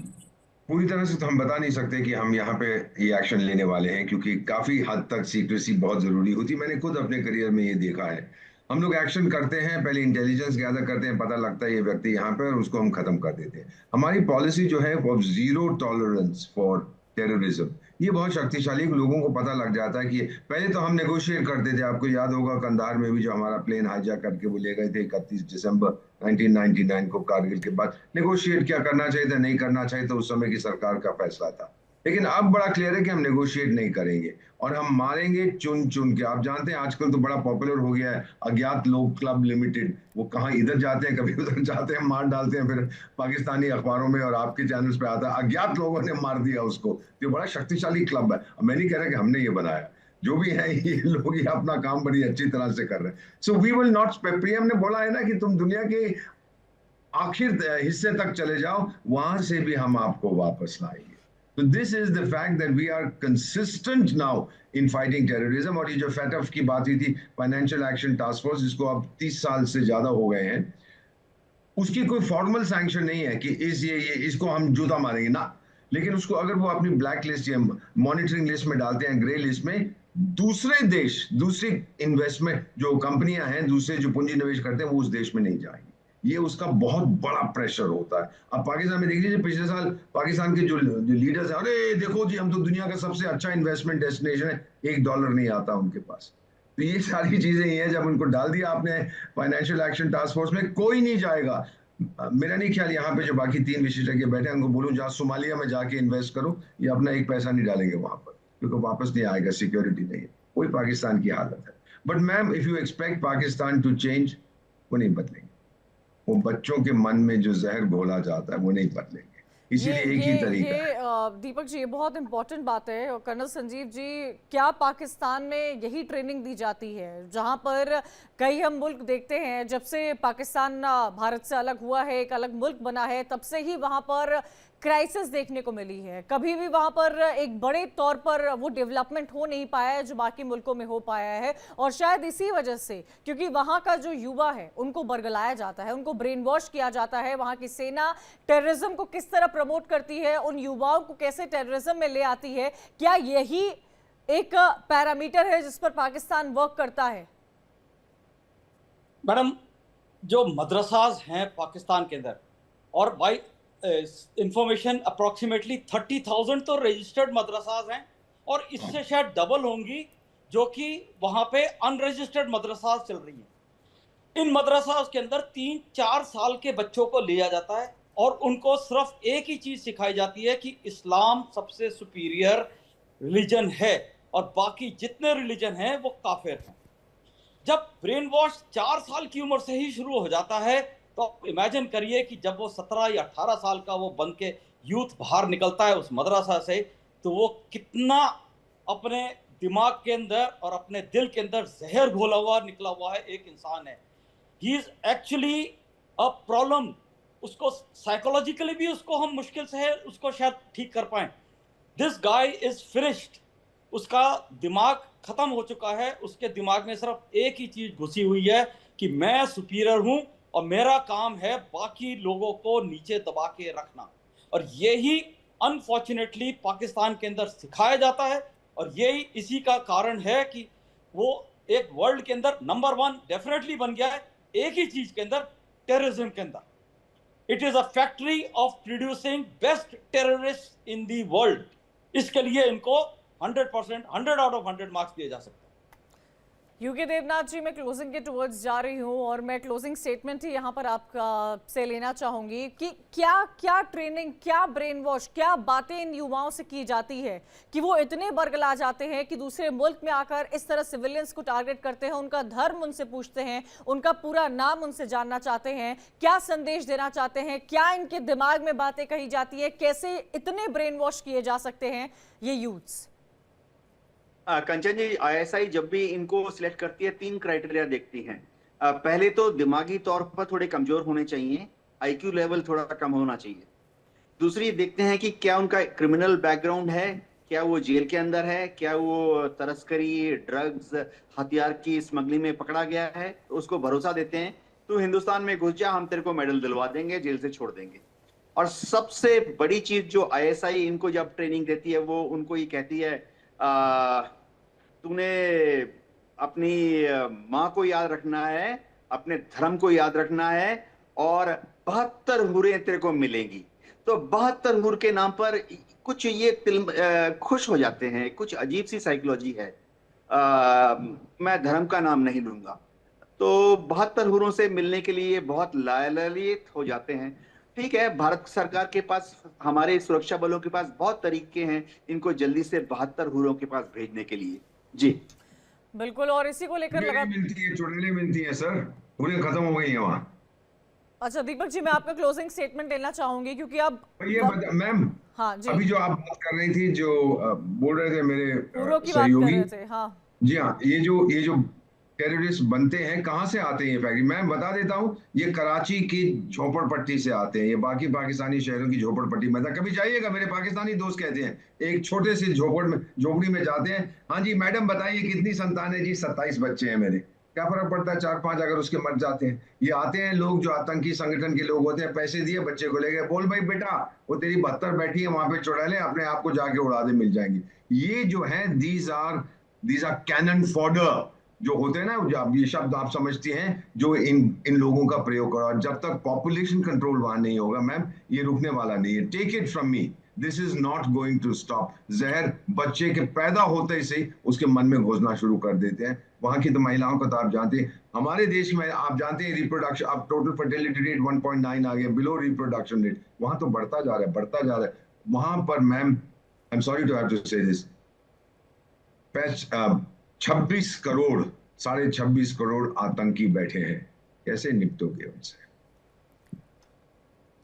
पूरी तरह से तो हम बता नहीं सकते कि हम यहाँ पे ये एक्शन लेने वाले हैं, क्योंकि काफी हद तक सीक्रेसी बहुत जरूरी होती है। मैंने खुद अपने करियर में ये देखा है। हम लोग एक्शन करते हैं, पहले इंटेलिजेंस गैदर करते हैं, पता लगता है ये व्यक्ति यहाँ पे, और उसको हम खत्म कर देते हैं। हमारी पॉलिसी जो है वो जीरो टॉलरेंस फॉर टेररिज्म, ये बहुत शक्तिशाली है। लोगों को पता लग जाता है कि पहले तो हम नेगोशिएट करते थे। आपको याद होगा कंधार में भी जो हमारा प्लेन हाईजैक करके वो ले गए थे 31 दिसंबर 1999 को, कारगिल के बाद नेगोशिएट क्या करना चाहिए था, नहीं करना चाहिए था, उस समय की सरकार का फैसला था। लेकिन अब बड़ा क्लियर है कि हम नेगोशिएट नहीं करेंगे और हम मारेंगे चुन चुन के। आप जानते हैं आजकल तो बड़ा पॉपुलर हो गया है अज्ञात लोग क्लब लिमिटेड। वो कहाँ इधर जाते हैं, कभी उधर जाते हैं, मार डालते हैं, फिर पाकिस्तानी अखबारों में और आपके चैनल्स पे आता है अज्ञात लोगों ने मार दिया उसको। ये बड़ा शक्तिशाली क्लब है। मैं नहीं कह रहा कि हमने ये बनाया, जो भी है ये लोग ये अपना काम बड़ी अच्छी तरह से कर रहे हैं। So we will not, PM ने बोला है ना कि तुम दुनिया के आखिर हिस्से तक चले जाओ, वहां से भी हम आपको वापस लाएंगे। So this is the fact that we are consistent now in fighting terrorism। और ये जो FATF की बात हुई थी, फाइनेंशियल एक्शन टास्क फोर्स, जिसको अब 30 साल से ज्यादा हो गए हैं, उसकी कोई फॉर्मल सैंक्शन नहीं है कि इसको हम जूता मारेंगे ना। लेकिन उसको अगर वो अपनी ब्लैक लिस्ट या मॉनिटरिंग लिस्ट में डालते हैं, ग्रे लिस्ट में, दूसरे देश, दूसरी इन्वेस्टमेंट जो कंपनियां हैं, दूसरे जो पूंजी निवेश करते हैं, वो उस देश में नहीं जाएंगे। ये उसका बहुत बड़ा प्रेशर होता है। अब पाकिस्तान में देख लीजिए, पिछले साल पाकिस्तान के जो लीडर्स हैं, अरे देखो जी हम तो दुनिया का सबसे अच्छा इन्वेस्टमेंट डेस्टिनेशन है, $1 नहीं आता उनके पास। तो ये सारी चीजें ही हैं, जब उनको डाल दिया आपने फाइनेंशियल एक्शन टास्क फोर्स में, कोई नहीं जाएगा। मेरा नहीं ख्याल यहाँ पे जो बाकी 3 विशेषज्ञ बैठे हैं उनको बोलूं जहाँ सोमालिया में जाके इन्वेस्ट करो, ये अपना एक पैसा नहीं डालेंगे वहां पर, क्योंकि वापस नहीं आएगा, सिक्योरिटी नहीं है। वही पाकिस्तान की हालत है। But ma'am, if you expect Pakistan to change, वो नहीं बदलेंगे। वो बच्चों के मन में जो जहर घोला जाता है वो नहीं बदलेंगे। इसीलिए एक ही तरीका है। दीपक जी, ये बहुत इंपॉर्टेंट बात है। और कर्नल संजीव जी, क्या पाकिस्तान में यही ट्रेनिंग दी जाती है? जहां पर कई हम मुल्क देखते हैं, जब से पाकिस्तान भारत से अलग हुआ है, एक अलग मुल्क बना है, तब से ही वहां पर क्राइसिस देखने को मिली है। कभी भी वहां पर एक बड़े तौर पर वो डेवलपमेंट हो नहीं पाया है जो बाकी मुल्कों में हो पाया है। और शायद इसी वजह से, क्योंकि वहां का जो युवा है उनको बरगलाया जाता है, उनको ब्रेन वॉश किया जाता है। वहां की सेना टेररिज्म को किस तरह प्रमोट करती है, उन युवाओं को कैसे टेररिज्म में ले आती है, क्या यही एक पैरामीटर है जिस पर पाकिस्तान वर्क करता है? मैडम, जो मदरसाज हैं पाकिस्तान के अंदर, और बाई इंफॉर्मेशन अप्रोक्सीमेटली 30,000 तो रजिस्टर्ड मदरसाज हैं, और इससे शायद डबल होंगी जो कि वहाँ पे अनरजिस्टर्ड मदरसाज चल रही हैं। इन मदरसाज के अंदर 3-4 साल के बच्चों को लिया जाता है और उनको सिर्फ एक ही चीज़ सिखाई जाती है कि इस्लाम सबसे सुपीरियर रिलीजन है और बाकी जितने रिलीजन हैं वो काफिर हैं। जब ब्रेन वॉश 4 साल की उम्र से ही शुरू हो जाता है, तो आप इमेजिन करिए कि जब वो 17 या 18 साल का वो बन के यूथ बाहर निकलता है उस मदरसा से, तो वो कितना अपने दिमाग के अंदर और अपने दिल के अंदर जहर घोला हुआ निकला हुआ है एक इंसान है। He is actually a problem. उसको साइकोलॉजिकली भी उसको हम मुश्किल से है उसको शायद ठीक कर पाएं। दिस गाय इज फिनिश्ड, उसका दिमाग खत्म हो चुका है, उसके दिमाग में सिर्फ एक ही चीज घुसी हुई है कि मैं सुपीरियर हूं और मेरा काम है बाकी लोगों को नीचे दबा के रखना। और यही अनफॉर्चुनेटली पाकिस्तान के अंदर सिखाया जाता है, और यही इसी का कारण है कि वो एक वर्ल्ड के अंदर नंबर 1 डेफिनेटली बन गया है, एक ही चीज के अंदर, टेररिज्म के अंदर। It is a factory of producing best terrorist in the world. इसके लिए इनको 100% 100 आउट ऑफ 100 मार्क्स दिए जा सकते हैं। यूके देवनाथ जी, मैं क्लोजिंग के टुवर्ड्स जा रही हूँ और मैं क्लोजिंग स्टेटमेंट ही यहाँ पर आपका से लेना चाहूँगी कि क्या क्या ट्रेनिंग, क्या ब्रेन वॉश, क्या बातें इन युवाओं से की जाती है कि वो इतने बरगला जाते हैं कि दूसरे मुल्क में आकर इस तरह सिविलियंस को टारगेट करते हैं, उनका धर्म उनसे पूछते हैं, उनका पूरा नाम उनसे जानना चाहते हैं, क्या संदेश देना चाहते हैं, क्या इनके दिमाग में बातें कही जाती है, कैसे इतने ब्रेन वॉश किए जा सकते हैं ये यूथ्स? कंचन जी, आईएसआई जब भी इनको सिलेक्ट करती है 3 क्राइटेरिया देखती हैं। पहले तो दिमागी तौर पर थोड़े कमजोर होने चाहिए, आईक्यू लेवल थोड़ा कम होना चाहिए। दूसरी देखते हैं कि क्या उनका क्रिमिनल बैकग्राउंड है, क्या वो जेल के अंदर है, क्या वो तस्करी, ड्रग्स, हथियार की स्मगलिंग में पकड़ा गया है, तो उसको भरोसा देते हैं तो हिंदुस्तान में घुस जा, हम तेरे को मेडल दिलवा देंगे, जेल से छोड़ देंगे। और सबसे बड़ी चीज जो आईएसआई इनको जब ट्रेनिंग देती है, वो उनको ये कहती है तूने अपनी माँ को याद रखना है, अपने धर्म को याद रखना है, और 72 हुरें तेरे को मिलेंगी। तो 72 हुर के नाम पर कुछ ये खुश हो जाते हैं, कुछ अजीब सी साइकोलॉजी है। मैं धर्म का नाम नहीं लूंगा, तो 72 हुरों से मिलने के लिए बहुत लालायित हो जाते हैं। ठीक है, भारत सरकार के पास, हमारे सुरक्षा बलों के पास बहुत तरीके हैं इनको जल्दी से 72 हुरों के पास भेजने के लिए। जी बिल्कुल, और इसी को लेकर चुड़ैलें मिलती है सर, पूरे खत्म हो गई है वहाँ। अच्छा दीपक जी, मैं आपका क्लोजिंग स्टेटमेंट लेना चाहूंगी क्योंकि अब ये मैम, हाँ जी, अभी जो आप बात कर रही थी, जो बोल रहे थे मेरे पूर्व की बात कर सहयोगी, रहे थे, हाँ जी हाँ, ये जो टेररिस्ट बनते हैं, कहाँ से आते हैं ये फैक्ट्री? मैं बता देता हूँ, ये कराची की झोपड़पट्टी से आते हैं, ये बाकी पाकिस्तानी शहरों की झोपड़पट्टी में था। कभी जाइएगा, मेरे पाकिस्तानी दोस्त कहते हैं, एक छोटे से झोपड़ी में जाते हैं, हाँ जी मैडम बताइए कितनी संतान है जी? 27 बच्चे हैं मेरे। क्या फर्क पड़ता है 4-5 अगर उसके मर जाते हैं? ये आते हैं लोग जो आतंकी संगठन के लोग होते हैं, पैसे दिए, बच्चे को ले गए, बोल भाई बेटा वो तेरी 72 बैठी है वहां पे, चुड़ैलें अपने आप को जाके उड़ा दे, मिल जाएंगी। ये जो है दीज आर कैनन फॉडर जो होते हैं ना, जब ये शब्द आप समझती हैं, जो इन लोगों का प्रयोग करो। और जब तक पॉपुलेशन कंट्रोल वहां नहीं होगा मैम, ये रुकने वाला नहीं है। Take it from me, this is not going to stop. जहर बच्चे के पैदा होते ही उसके मन में घुसना शुरू कर देते हैं। वहां की तो महिलाओं को तो आप जानते हैं, हमारे देश में आप जानते हैं रिप्रोडक्शन, अब टोटल फर्टिलिटी रेट 1.9 आ गया, बिलो रिप्रोडक्शन रेट। वहां तो बढ़ता जा रहा है। वहां पर ma'am, I am sorry to have to say this, 26 crore, 26.5 crore आतंकी बैठे हैं, कैसे निपटोगे उनसे?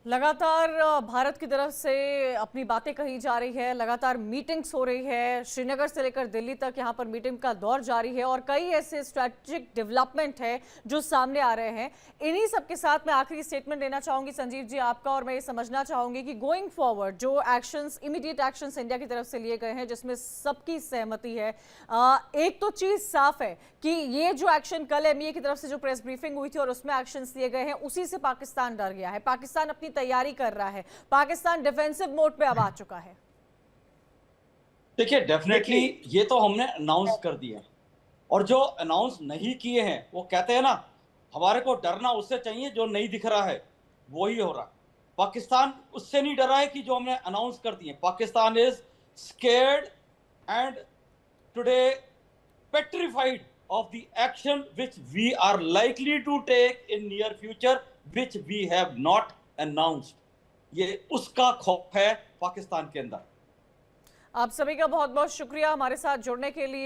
लगातार भारत की तरफ से अपनी बातें कही जा रही है, लगातार मीटिंग्स हो रही है, श्रीनगर से लेकर दिल्ली तक यहाँ पर मीटिंग का दौर जारी है और कई ऐसे स्ट्रैटेजिक डेवलपमेंट है जो सामने आ रहे हैं। इन्हीं सब के साथ मैं आखिरी स्टेटमेंट देना चाहूंगी संजीव जी आपका, और मैं ये समझना चाहूंगी कि गोइंग फॉरवर्ड जो एक्शंस, इमीडिएट एक्शंस इंडिया की तरफ से लिए गए हैं जिसमें सबकी सहमति है, एक तो चीज साफ है कि ये जो एक्शन कल एमईए की तरफ से जो प्रेस ब्रीफिंग हुई थी और उसमें एक्शंस लिए गए हैं, उसी से पाकिस्तान डर गया है, पाकिस्तान अपनी तैयारी कर रहा है, पाकिस्तान डिफेंसिव मोड पे अब आ चुका है। देखिए डेफिनेटली ये तो हमने अनाउंस कर दिया, और जो अनाउंस नहीं किए हैं वो कहते हैं ना, हमारे को डरना उससे चाहिए जो नहीं दिख रहा है, वही हो रहा है। पाकिस्तान उससे नहीं डरा है कि जो हमने अनाउंस कर दिए। Pakistan is scared and today petrified of the action which we are likely to take in near future, which we have not announced. ये उसका खौफ है पाकिस्तान के अंदर। आप सभी का बहुत बहुत शुक्रिया हमारे साथ जुड़ने के लिए।